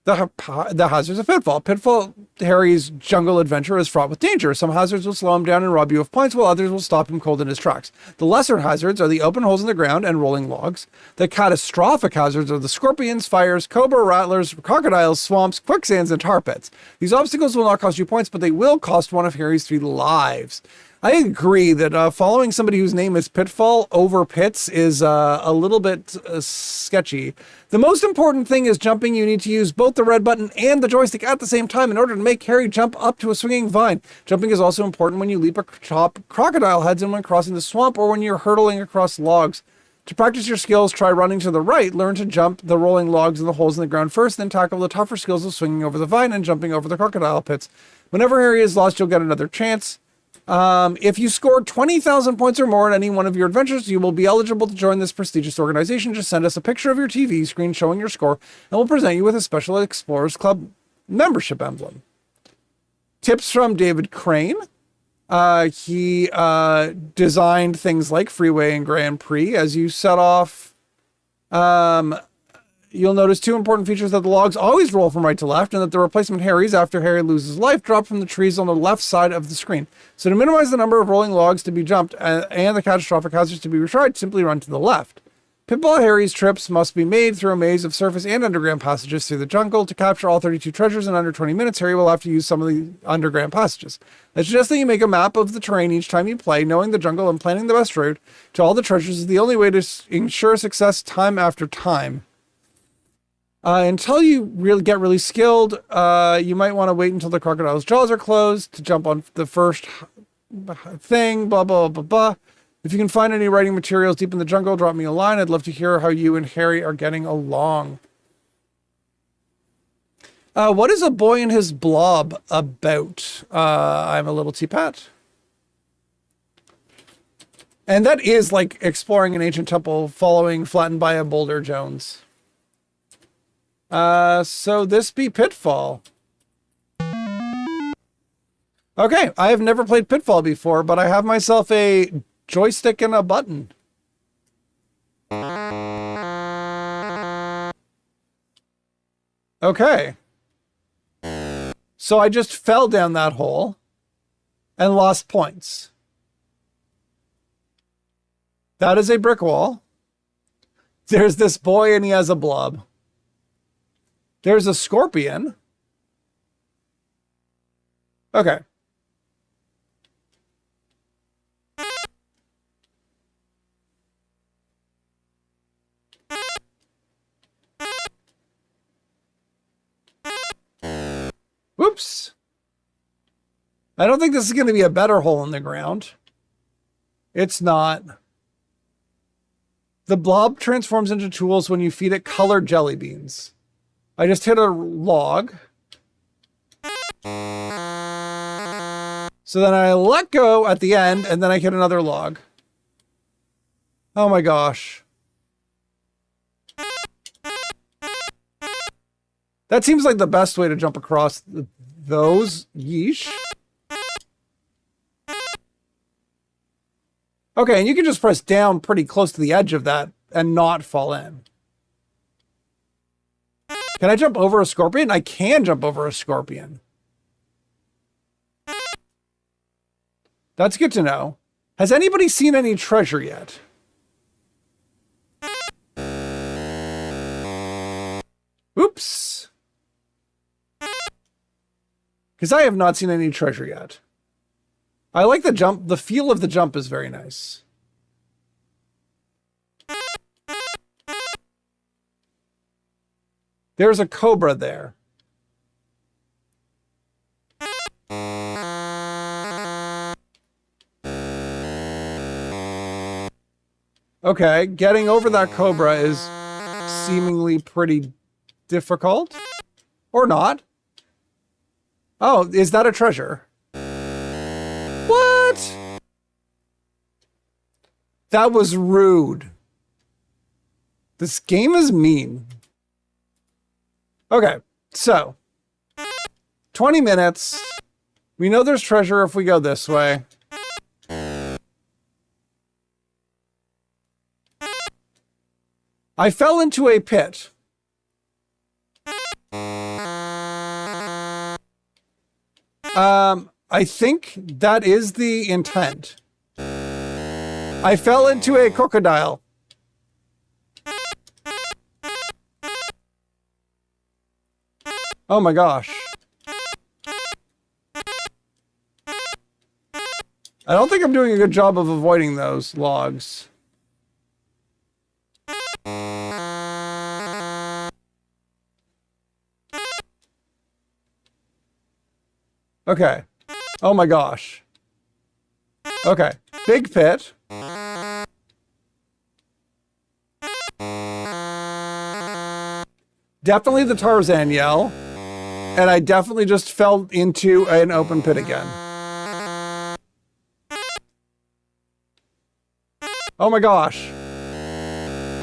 The hazards of Pitfall. Pitfall, Harry's jungle adventure, is fraught with danger. Some hazards will slow him down and rob you of points, while others will stop him cold in his tracks. The lesser hazards are the open holes in the ground and rolling logs. The catastrophic hazards are the scorpions, fires, cobra, rattlers, crocodiles, swamps, quicksands, and tar pits. These obstacles will not cost you points, but they will cost one of Harry's 3 lives. I agree that following somebody whose name is Pitfall over pits is a little bit sketchy. The most important thing is jumping. You need to use both the red button and the joystick at the same time in order to make Harry jump up to a swinging vine. Jumping is also important when you leap atop crocodile heads and when crossing the swamp or when you're hurtling across logs. To practice your skills, try running to the right. Learn to jump the rolling logs and the holes in the ground first, then tackle the tougher skills of swinging over the vine and jumping over the crocodile pits. Whenever Harry is lost, you'll get another chance. If you score 20,000 points or more in any one of your adventures, you will be eligible to join this prestigious organization. Just send us a picture of your TV screen showing your score, and we'll present you with a special Explorers Club membership emblem. Tips from David Crane. He designed things like Freeway and Grand Prix. As you set off, you'll notice 2 important features: that the logs always roll from right to left, and that the replacement Harrys, after Harry loses life, drop from the trees on the left side of the screen. So to minimize the number of rolling logs to be jumped and the catastrophic hazards to be retried, simply run to the left. Pitfall Harry's trips must be made through a maze of surface and underground passages through the jungle. To capture all 32 treasures in under 20 minutes, Harry will have to use some of the underground passages. I suggest that you make a map of the terrain each time you play. Knowing the jungle and planning the best route to all the treasures is the only way to ensure success time after time. Until you really get really skilled, you might want to wait until the crocodile's jaws are closed to jump on the first thing, blah, blah, blah, blah. If you can find any writing materials deep in the jungle, drop me a line. I'd love to hear how you and Harry are getting along. What is A Boy and His Blob about? I'm a little teapot. And that is like exploring an ancient temple following Flattened by a Boulder Jones. So this be Pitfall. Okay, I have never played Pitfall before, but I have myself a joystick and a button. Okay. So I just fell down that hole and lost points. That is a brick wall. There's this boy and he has a blob. There's a scorpion. Okay. Whoops. I don't think this is going to be a better hole in the ground. It's not. The blob transforms into tools when you feed it colored jelly beans. I just hit a log. So then I let go at the end, and then I hit another log. Oh my gosh. That seems like the best way to jump across those. Yeesh. Okay, and you can just press down pretty close to the edge of that and not fall in. Can I jump over a scorpion? I can jump over a scorpion. That's good to know. Has anybody seen any treasure yet? Oops. Because I have not seen any treasure yet. I like the jump. The feel of the jump is very nice. There's a cobra there. Okay, getting over that cobra is seemingly pretty difficult. Or not. Oh, is that a treasure? What? That was rude. This game is mean. Okay, so 20 minutes. We know there's treasure if we go this way. I fell into a pit. I think that is the intent. I fell into a crocodile. Oh my gosh. I don't think I'm doing a good job of avoiding those logs. Okay. Oh my gosh. Okay. Big pit. Definitely the Tarzan yell. And I definitely just fell into an open pit again. Oh my gosh.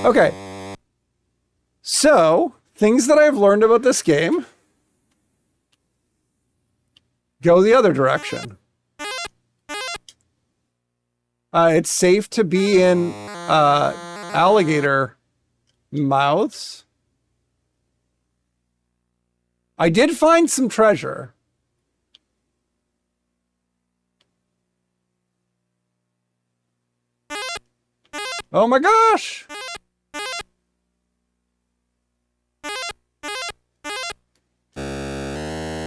Okay. So, things that I've learned about this game. Go the other direction. It's safe to be in alligator mouths. I did find some treasure. Oh my gosh!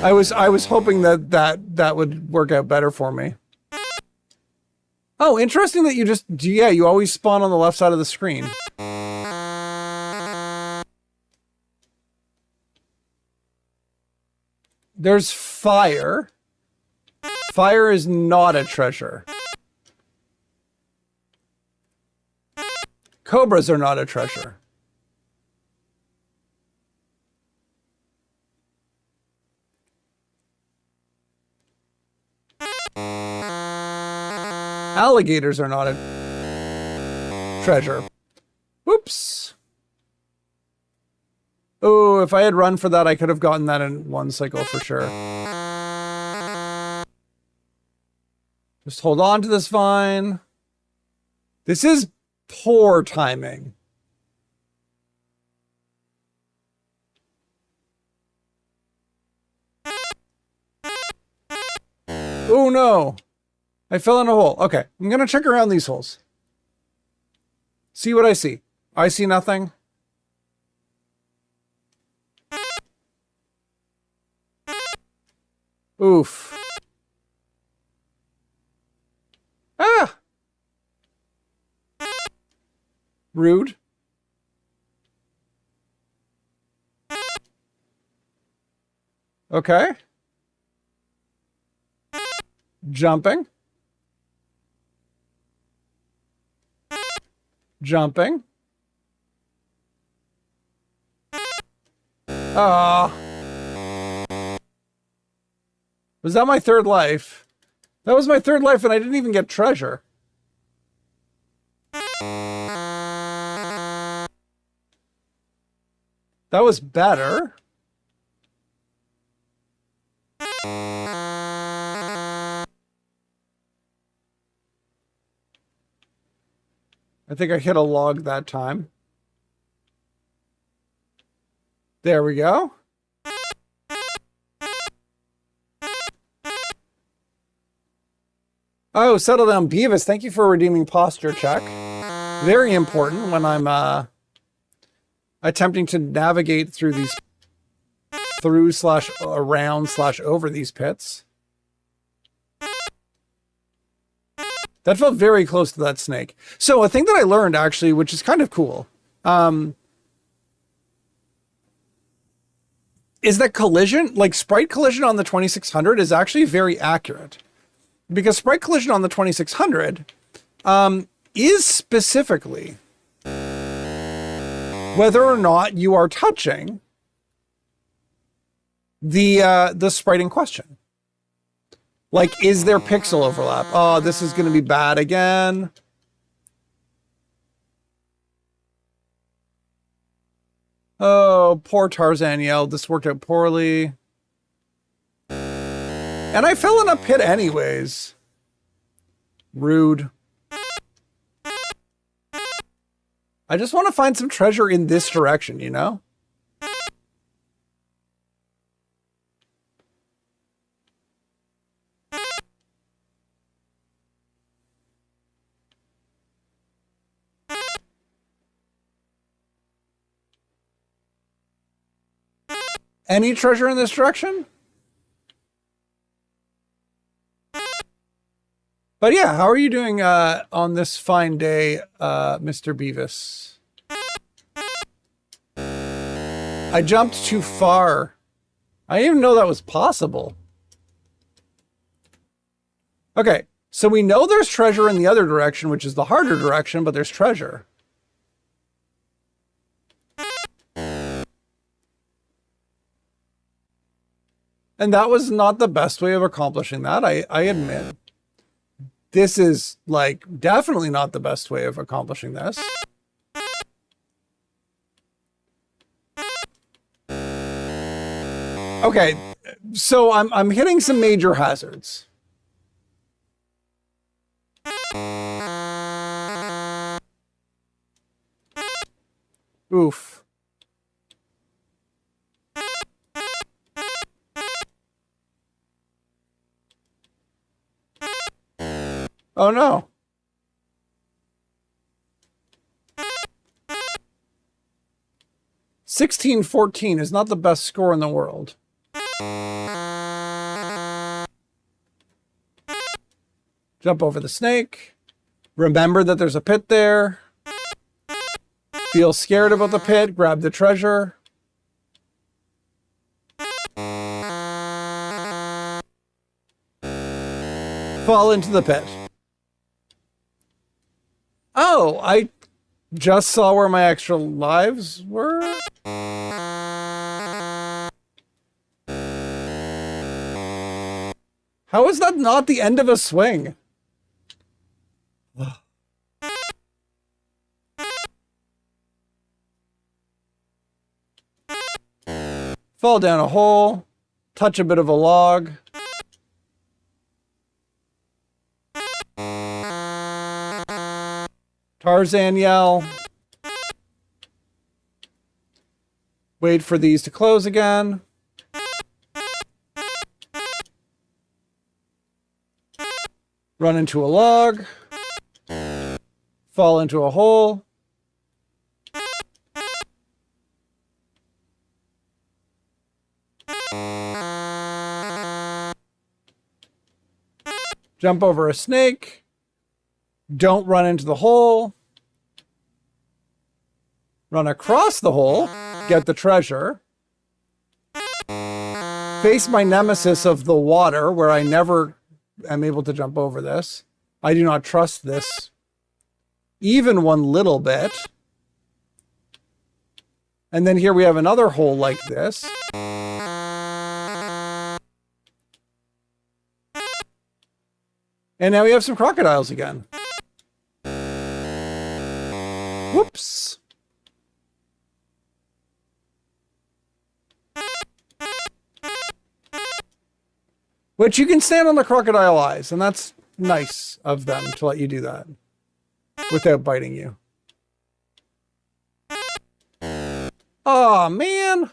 I was hoping that would work out better for me. Oh, interesting that you always spawn on the left side of the screen. There's fire. Fire is not a treasure. Cobras are not a treasure. Alligators are not a treasure. Whoops. Oh, if I had run for that, I could have gotten that in one cycle for sure. Just hold on to this vine. This is poor timing. Oh no. I fell in a hole. Okay, I'm gonna check around these holes. See what I see. I see nothing. Oof. Ah! Rude. Okay. Jumping. Jumping. Ah. Was that my third life? That was my third life and I didn't even get treasure. That was better. I think I hit a log that time. There we go. Oh, settle down, Beavis. Thank you for a redeeming posture check. Very important when I'm attempting to navigate through these around/over these pits. That felt very close to that snake. So a thing that I learned actually, which is kind of cool, is that collision, like sprite collision on the 2600 is actually very accurate. Because sprite collision on the 2600 is specifically whether or not you are touching the sprite in question. Like, is there pixel overlap? Oh, this is going to be bad again. Oh, poor Tarzan yelled. This worked out poorly. And And I fell in a pit anyways. Rude. I just want to find some treasure in this direction, you know? Any treasure in this direction? But yeah, how are you doing on this fine day, Mr. Beavis? I jumped too far. I didn't even know that was possible. Okay, so we know there's treasure in the other direction, which is the harder direction, but there's treasure. And that was not the best way of accomplishing that, I admit. This is, like, definitely not the best way of accomplishing this. Okay, so I'm hitting some major hazards. Oof. Oh no. $16-14 is not the best score in the world. Jump over the snake. Remember that there's a pit there. Feel scared about the pit. Grab the treasure. Fall into the pit. Oh, I just saw where my extra lives were. How is that not the end of a swing? Fall down a hole, touch a bit of a log. Tarzan yell. Wait for these to close again. Run into a log. Fall into a hole. Jump over a snake. Don't run into the hole. Run across the hole. Get the treasure. Face my nemesis of the water, where I never am able to jump over this. I do not trust this even one little bit. And then here we have another hole like this. And now we have some crocodiles again. Whoops. Which you can stand on the crocodile eyes, and that's nice of them to let you do that without biting you. Oh, man.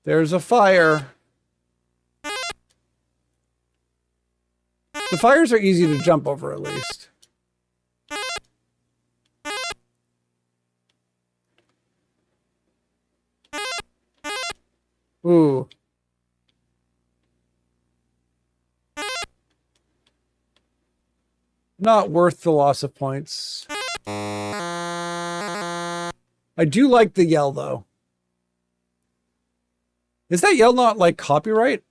There's a fire. The fires are easy to jump over, at least. Ooh. Not worth the loss of points. I do like the yell, though. Is that yell not, like, copyright?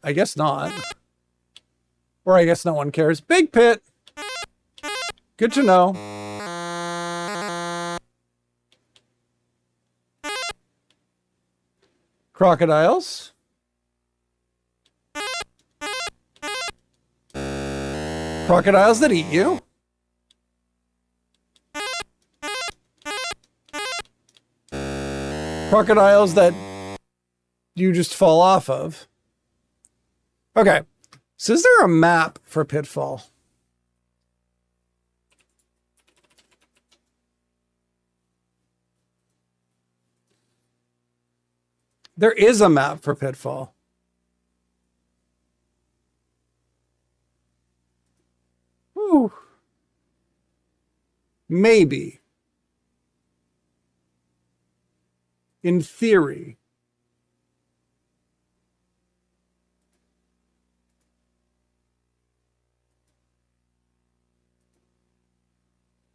I guess not. Or I guess no one cares. Big pit. Good to know. Crocodiles. Crocodiles that eat you. crocodiles that you just fall off of. Okay. So is there a map for Pitfall? There is a map for Pitfall. Ooh. Maybe. In theory.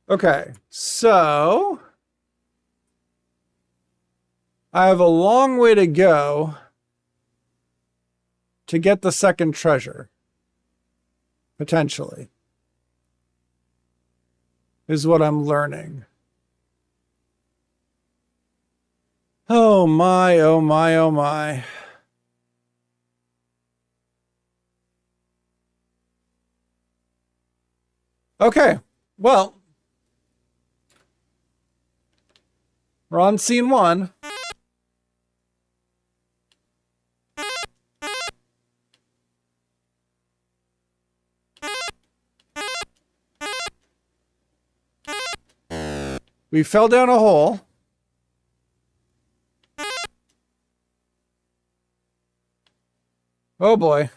Okay, so I have a long way to go to get the second treasure. Potentially. Is what I'm learning. Oh my, oh my, oh my. Okay, well, we're on scene 1. We fell down a hole. Oh boy.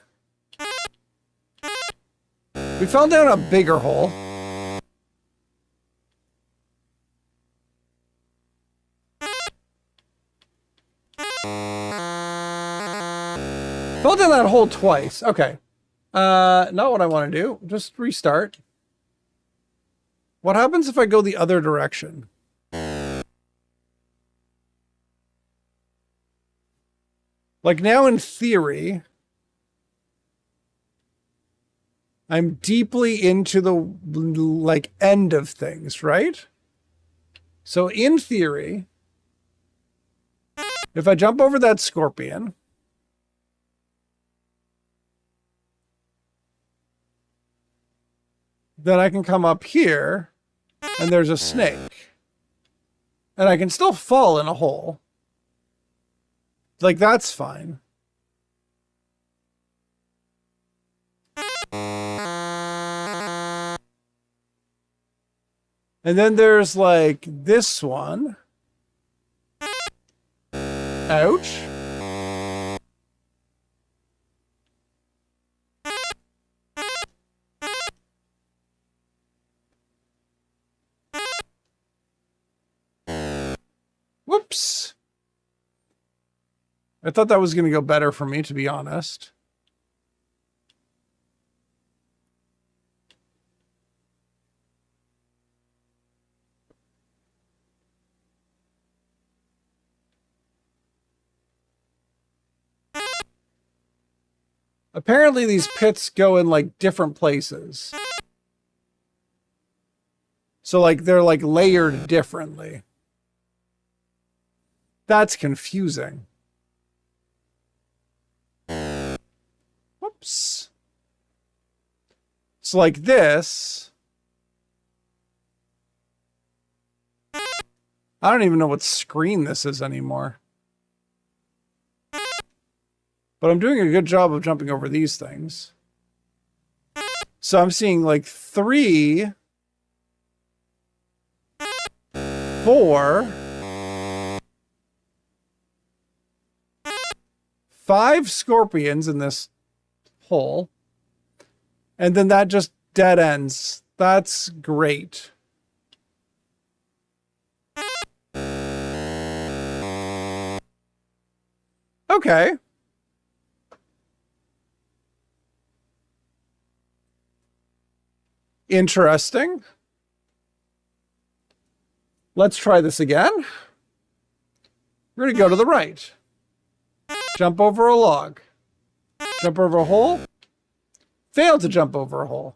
We fell down a bigger hole. Fell down that hole twice. Okay. Not what I want to do. Just restart. What happens if I go the other direction? Like now in theory, I'm deeply into the like end of things, right? So in theory, if I jump over that scorpion, then I can come up here and there's a snake. And I can still fall in a hole. Like, that's fine. And then there's like this one. Ouch. Whoops. I thought that was going to go better for me, to be honest. Apparently these pits go in like different places. So like they're like layered differently. That's confusing. Whoops. So like this. I don't even know what screen this is anymore. But I'm doing a good job of jumping over these things. So I'm seeing like 3, 4, 5 scorpions in this hole. And then that just dead ends. That's great. Okay. Interesting. Let's try this again. We're going to go to the right. Jump over a log. Jump over a hole. Fail to jump over a hole.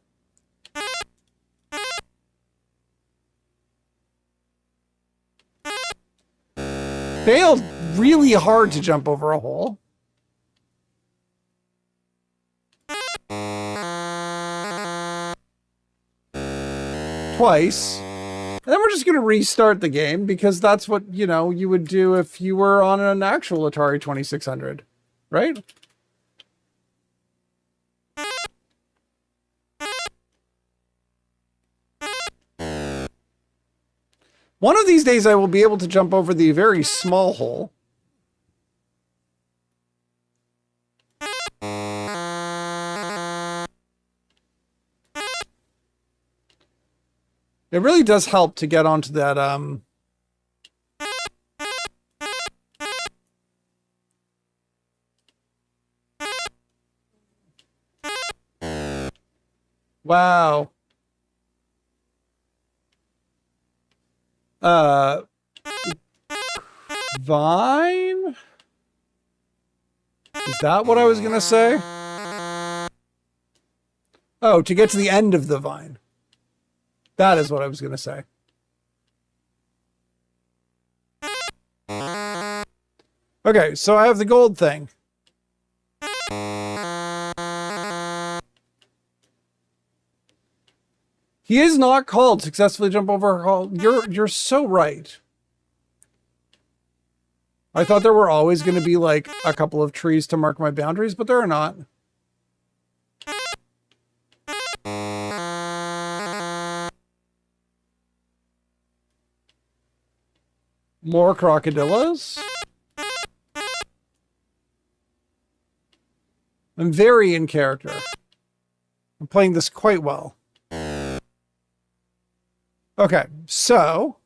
Failed really hard to jump over a hole. Twice. And then we're just going to restart the game because that's what, you know, you would do if you were on an actual Atari 2600, right? One of these days I will be able to jump over the very small hole. It really does help to get onto that, wow. Vine? Is that what I was gonna say? Oh, to get to the end of the vine. That is what I was gonna say. Okay, so I have the gold thing. He is not called successfully jump over a hole. You're so right. I thought there were always going to be like a couple of trees to mark my boundaries, but there are not. More crocodillos. I'm very in character. I'm playing this quite well. Okay, so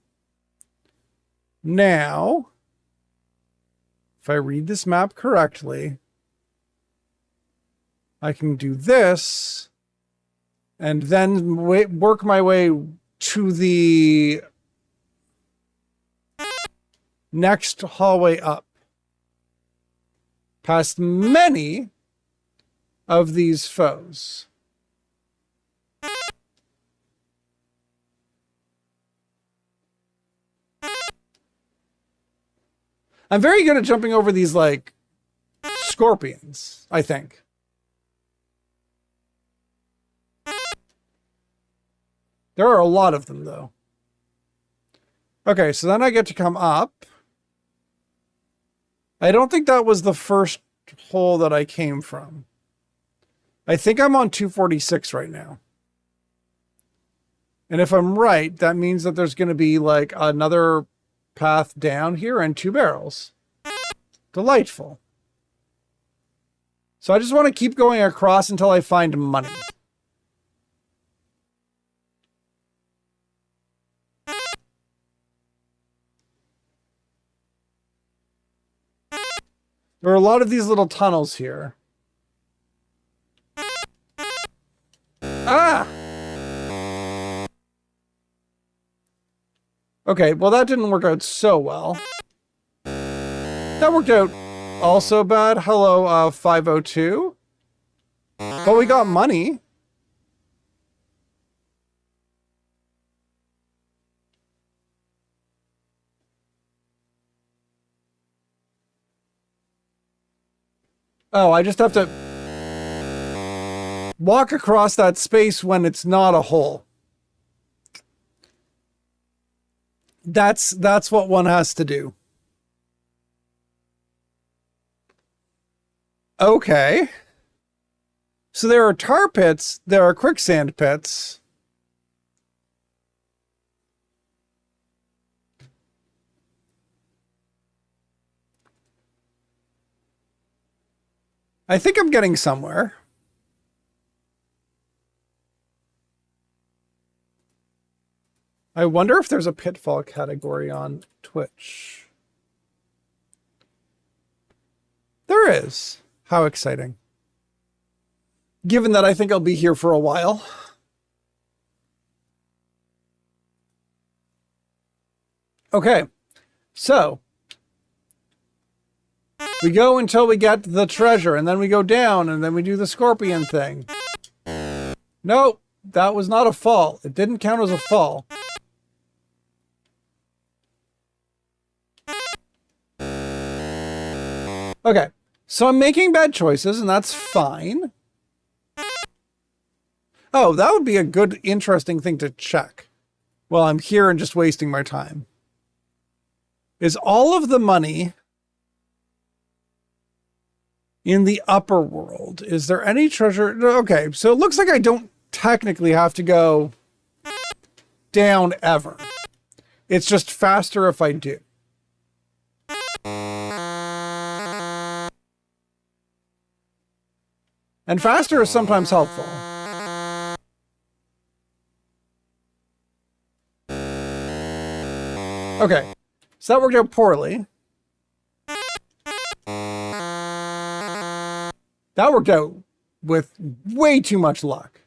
now, if I read this map correctly, I can do this and then work my way to the next hallway up, past many of these foes. I'm very good at jumping over these, like, scorpions, I think. There are a lot of them, though. Okay, so then I get to come up. I don't think that was the first hole that I came from. I think I'm on 246 right now. And if I'm right, that means that there's going to be, like, another path down here and 2 barrels. Delightful. So I just want to keep going across until I find money. There are a lot of these little tunnels here. Ah! Okay, well that didn't work out so well. That worked out also bad. Hello, 502. But we got money. Oh, I just have to walk across that space when it's not a hole. That's what one has to do. Okay. So there are tar pits, there are quicksand pits. I think I'm getting somewhere. I wonder if there's a pitfall category on Twitch. There is. How exciting. Given that I think I'll be here for a while. Okay, so we go until we get the treasure, and then we go down, and then we do the scorpion thing. Nope, that was not a fall. It didn't count as a fall. Okay, so I'm making bad choices, and that's fine. Oh, that would be a good, interesting thing to check. Well, I'm here and just wasting my time. Is all of the money in the upper world? Is there any treasure? Okay, so it looks like I don't technically have to go down ever. It's just faster if I do. And faster is sometimes helpful. Okay, so that worked out poorly. That worked out with way too much luck.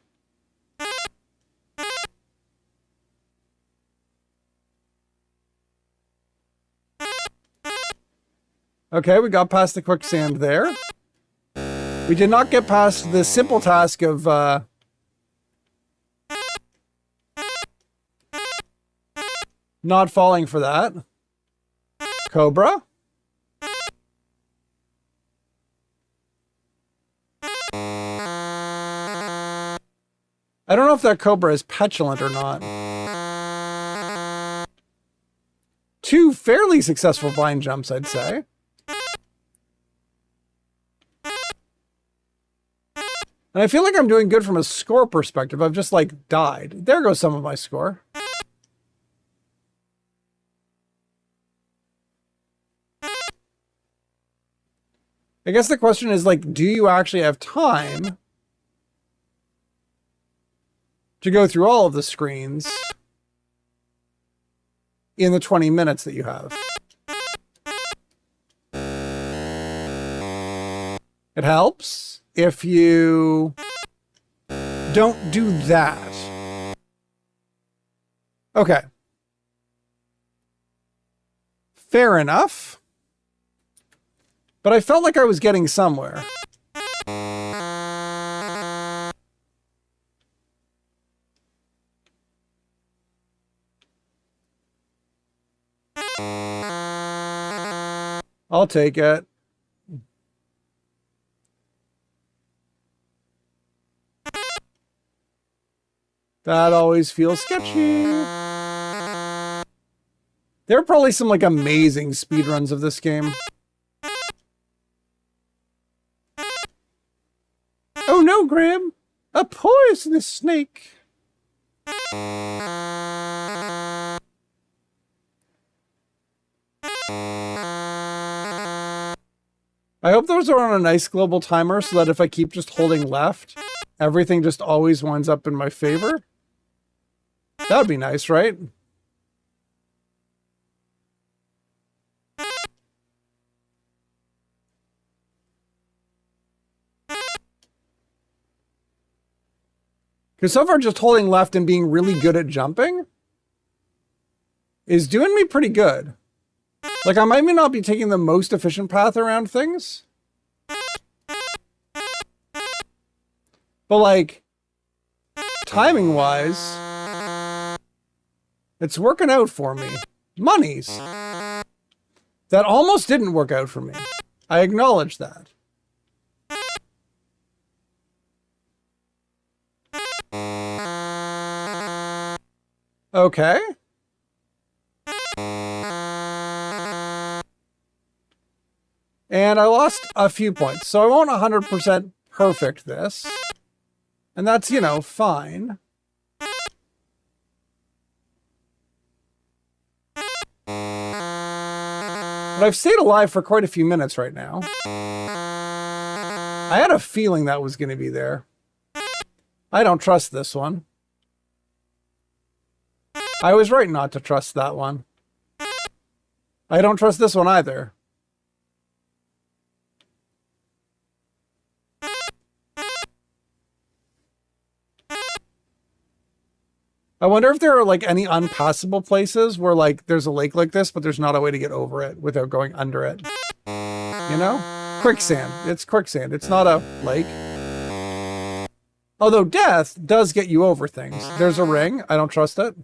Okay, we got past the quicksand there. We did not get past the simple task of not falling for that. Cobra. I don't know if that cobra is petulant or not. 2 fairly successful blind jumps, I'd say. And I feel like I'm doing good from a score perspective. I've just, like, died. There goes some of my score. I guess the question is, like, do you actually have time to go through all of the screens in the 20 minutes that you have? It helps if you don't do that. Okay. Fair enough. But I felt like I was getting somewhere. I'll take it. That always feels sketchy. There are probably some like amazing speedruns of this game. Oh no, Graham! A poisonous snake! I hope those are on a nice global timer so that if I keep just holding left, everything just always winds up in my favor. That would be nice, right? Because so far just holding left and being really good at jumping is doing me pretty good. Like, I might not be taking the most efficient path around things. But, like, timing-wise, it's working out for me. Monies. That almost didn't work out for me. I acknowledge that. Okay. And I lost a few points, so I won't 100% perfect this. And that's, you know, fine. But I've stayed alive for quite a few minutes right now. I had a feeling that was going to be there. I don't trust this one. I was right not to trust that one. I don't trust this one either. I wonder if there are like any unpassable places where like there's a lake like this, but there's not a way to get over it without going under it. You know? Quicksand. It's quicksand. It's not a lake. Although death does get you over things. There's a ring. I don't trust it.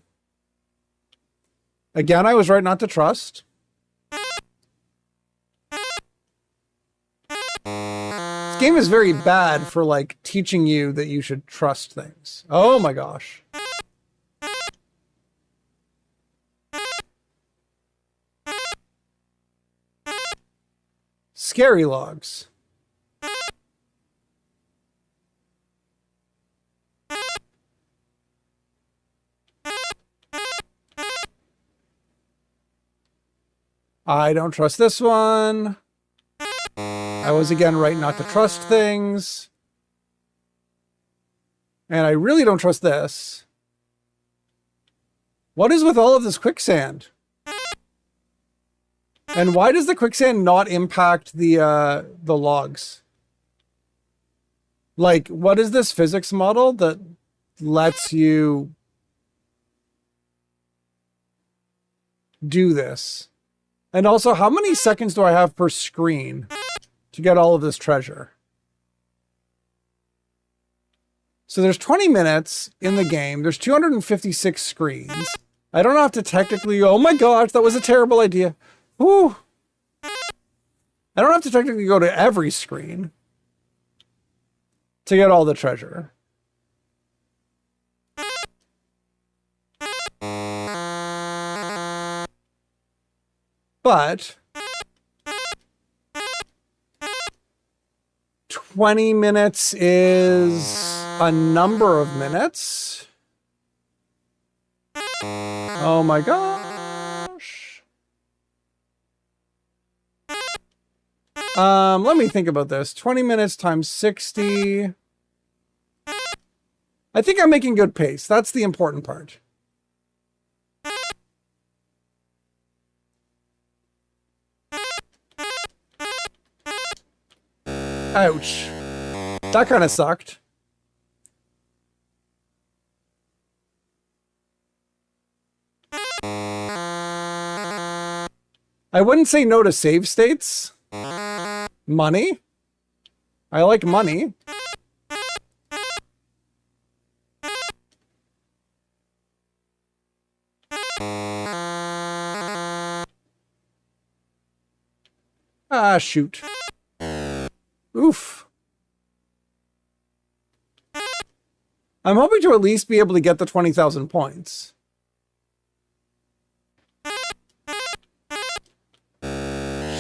Again, I was right not to trust. This game is very bad for like teaching you that you should trust things. Oh my gosh. Scary logs. I don't trust this one. I was again right not to trust things. And I really don't trust this. What is with all of this quicksand? And why does the quicksand not impact the logs? Like, what is this physics model that lets you do this? And also, how many seconds do I have per screen to get all of this treasure? So there's 20 minutes in the game. There's 256 screens. I don't have to technically go, oh my gosh, that was a terrible idea. Whew. I don't have to technically go to every screen to get all the treasure. But 20 minutes is a number of minutes. Oh my gosh. Let me think about this. 20 minutes times 60. I think I'm making good pace. That's the important part. Ouch. That kind of sucked. I wouldn't say no to save states. Money. I like money. Ah, shoot. Oof. I'm hoping to at least be able to get the 20,000 points.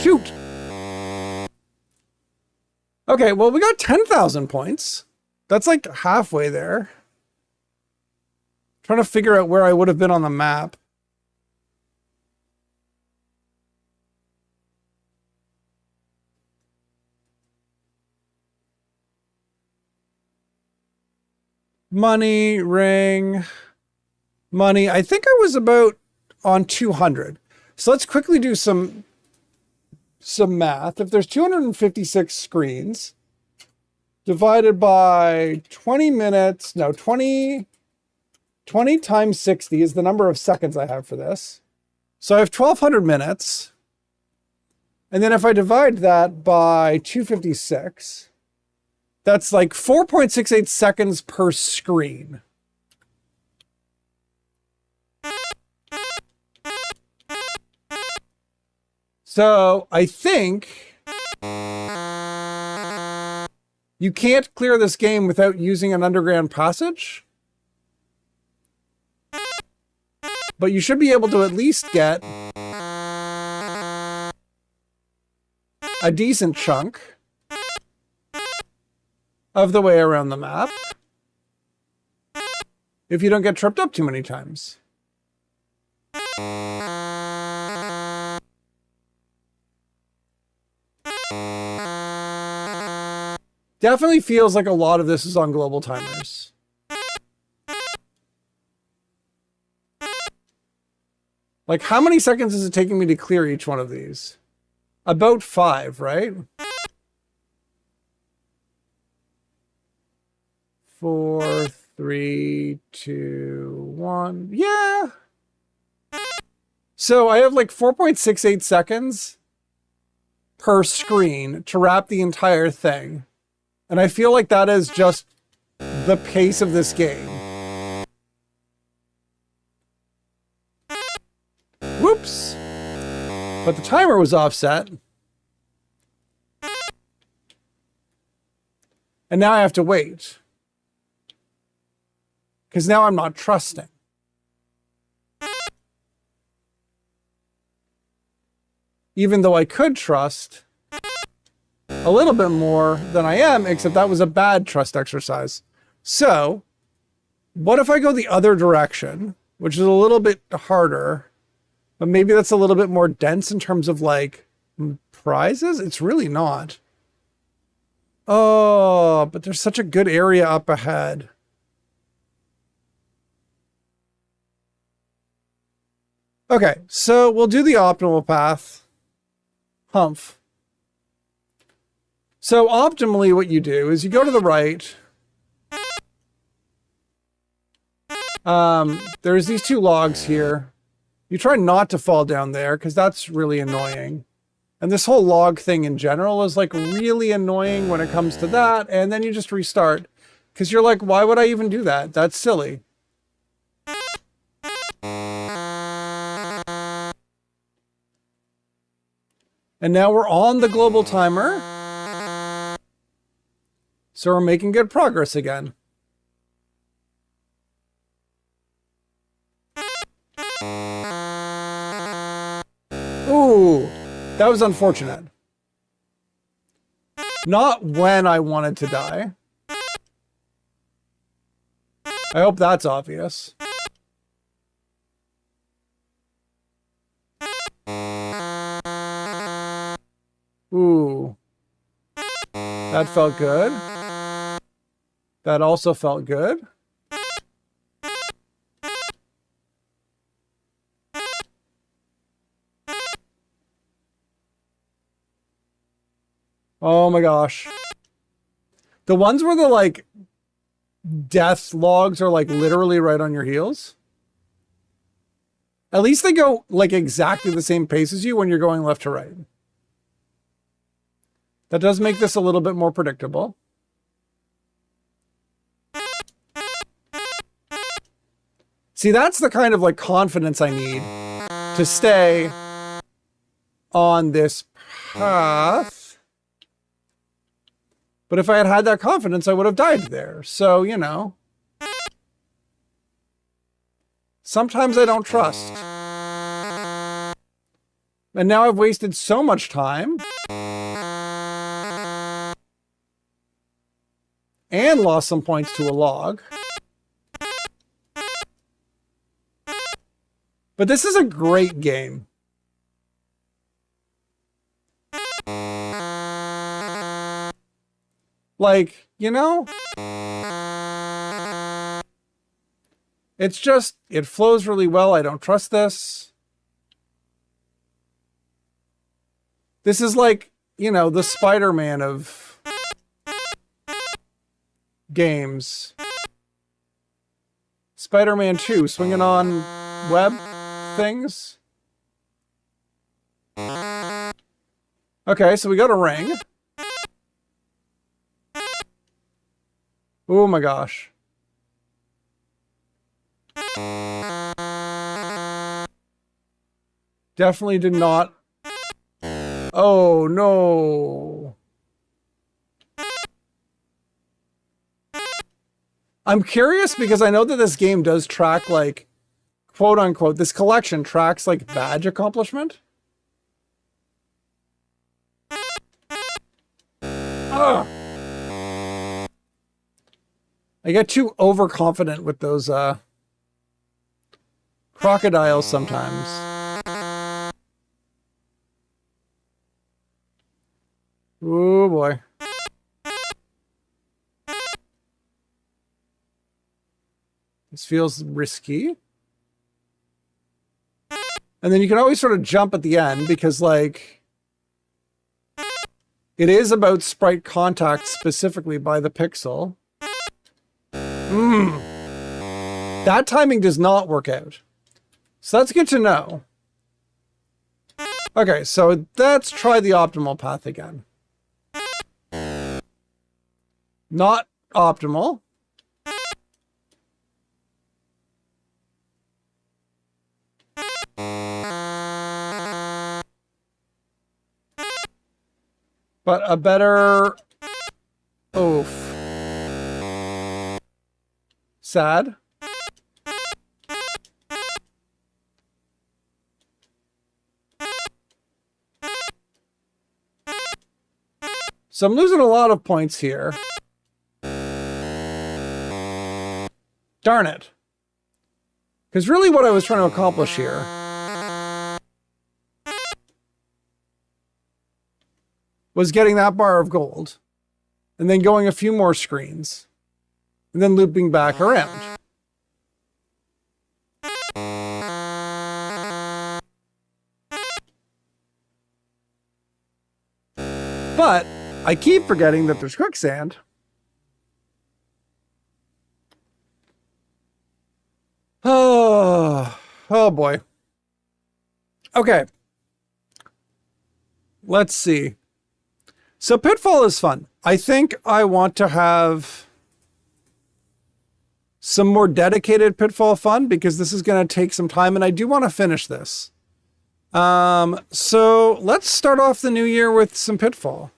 Shoot. Okay, well, we got 10,000 points. That's like halfway there. Trying to figure out where I would have been on the map. Money, ring, money. I think I was about on 200. So let's quickly do some math. If there's 256 screens divided by 20 minutes, no, 20 times 60 is the number of seconds I have for this. So I have 1200 minutes. And then if I divide that by 256, that's like 4.68 seconds per screen. So I think you can't clear this game without using an underground passage. But you should be able to at least get a decent chunk of the way around the map if you don't get tripped up too many times. Definitely feels like a lot of this is on global timers. Like, how many seconds is it taking me to clear each one of these? About 5, right? 4, 3, 2, 1. Yeah. So I have like 4.68 seconds per screen to wrap the entire thing. And I feel like that is just the pace of this game. Whoops. But the timer was offset. And now I have to wait. Because now I'm not trusting. Even though I could trust a little bit more than I am, except that was a bad trust exercise. So what if I go the other direction, which is a little bit harder, but maybe that's a little bit more dense in terms of like prizes? It's really not. Oh, but there's such a good area up ahead. Okay, so we'll do the optimal path. Humph. So optimally what you do is you go to the right. There's these two logs here. You try not to fall down there because that's really annoying. And this whole log thing in general is like really annoying when it comes to that. And then you just restart because you're like, why would I even do that? That's silly. And now we're on the global timer. So we're making good progress again. Ooh, that was unfortunate. Not when I wanted to die. I hope that's obvious. Ooh. That felt good. That also felt good. Oh my gosh. The ones where the like death logs are like literally right on your heels. At least they go like exactly the same pace as you when you're going left to right. That does make this a little bit more predictable. See, that's the kind of like confidence I need to stay on this path. But if I had had that confidence, I would have died there. So, you know. Sometimes I don't trust. And now I've wasted so much time. And lost some points to a log. But this is a great game. Like, you know? It's just, it flows really well. I don't trust this. This is like, you know, the Spider-Man of games. Spider-Man 2, swinging on web things. Okay, so we got a ring. Oh my gosh. Definitely did not. Oh no. I'm curious because I know that this game does track like, quote unquote, this collection tracks like badge accomplishment. Ugh. I get too overconfident with those crocodiles sometimes. Oh boy. This feels risky. And then you can always sort of jump at the end because like it is about sprite contact specifically by the pixel. That timing does not work out. So that's good to know. Okay, so let's try the optimal path again. Not optimal. But a better... Oof. Sad. So I'm losing a lot of points here. Darn it. Because really what I was trying to accomplish here was getting that bar of gold and then going a few more screens and then looping back around. But I keep forgetting that there's quicksand. Oh boy. Okay. Let's see. So Pitfall is fun. I think I want to have some more dedicated Pitfall fun because this is going to take some time and I do want to finish this. So let's start off the new year with some Pitfall.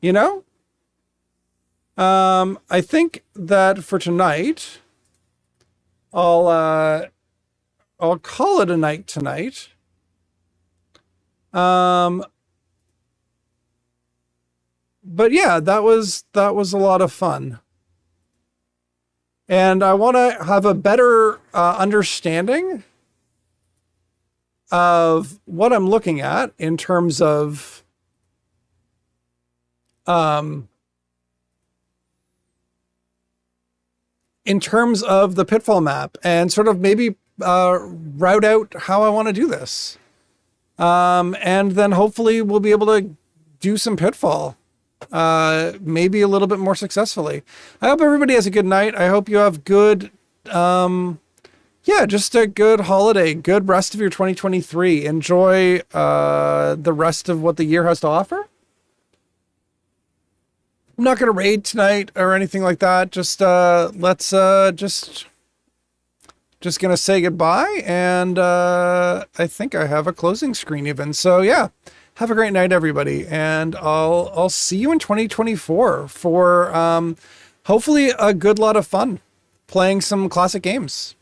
You know? I think that for tonight, I'll call it a night tonight. But yeah, that was a lot of fun. And I want to have a better understanding of what I'm looking at in terms of the Pitfall map and sort of maybe route out how I want to do this. And then hopefully we'll be able to do some Pitfall, maybe a little bit more successfully. I hope everybody has a good night. I hope you have good, just a good holiday, good rest of your 2023. Enjoy the rest of what the year has to offer. I'm not going to raid tonight or anything like that. Just going to say goodbye. And I think I have a closing screen even. So yeah, have a great night, everybody. And I'll see you in 2024 for hopefully a good lot of fun playing some classic games.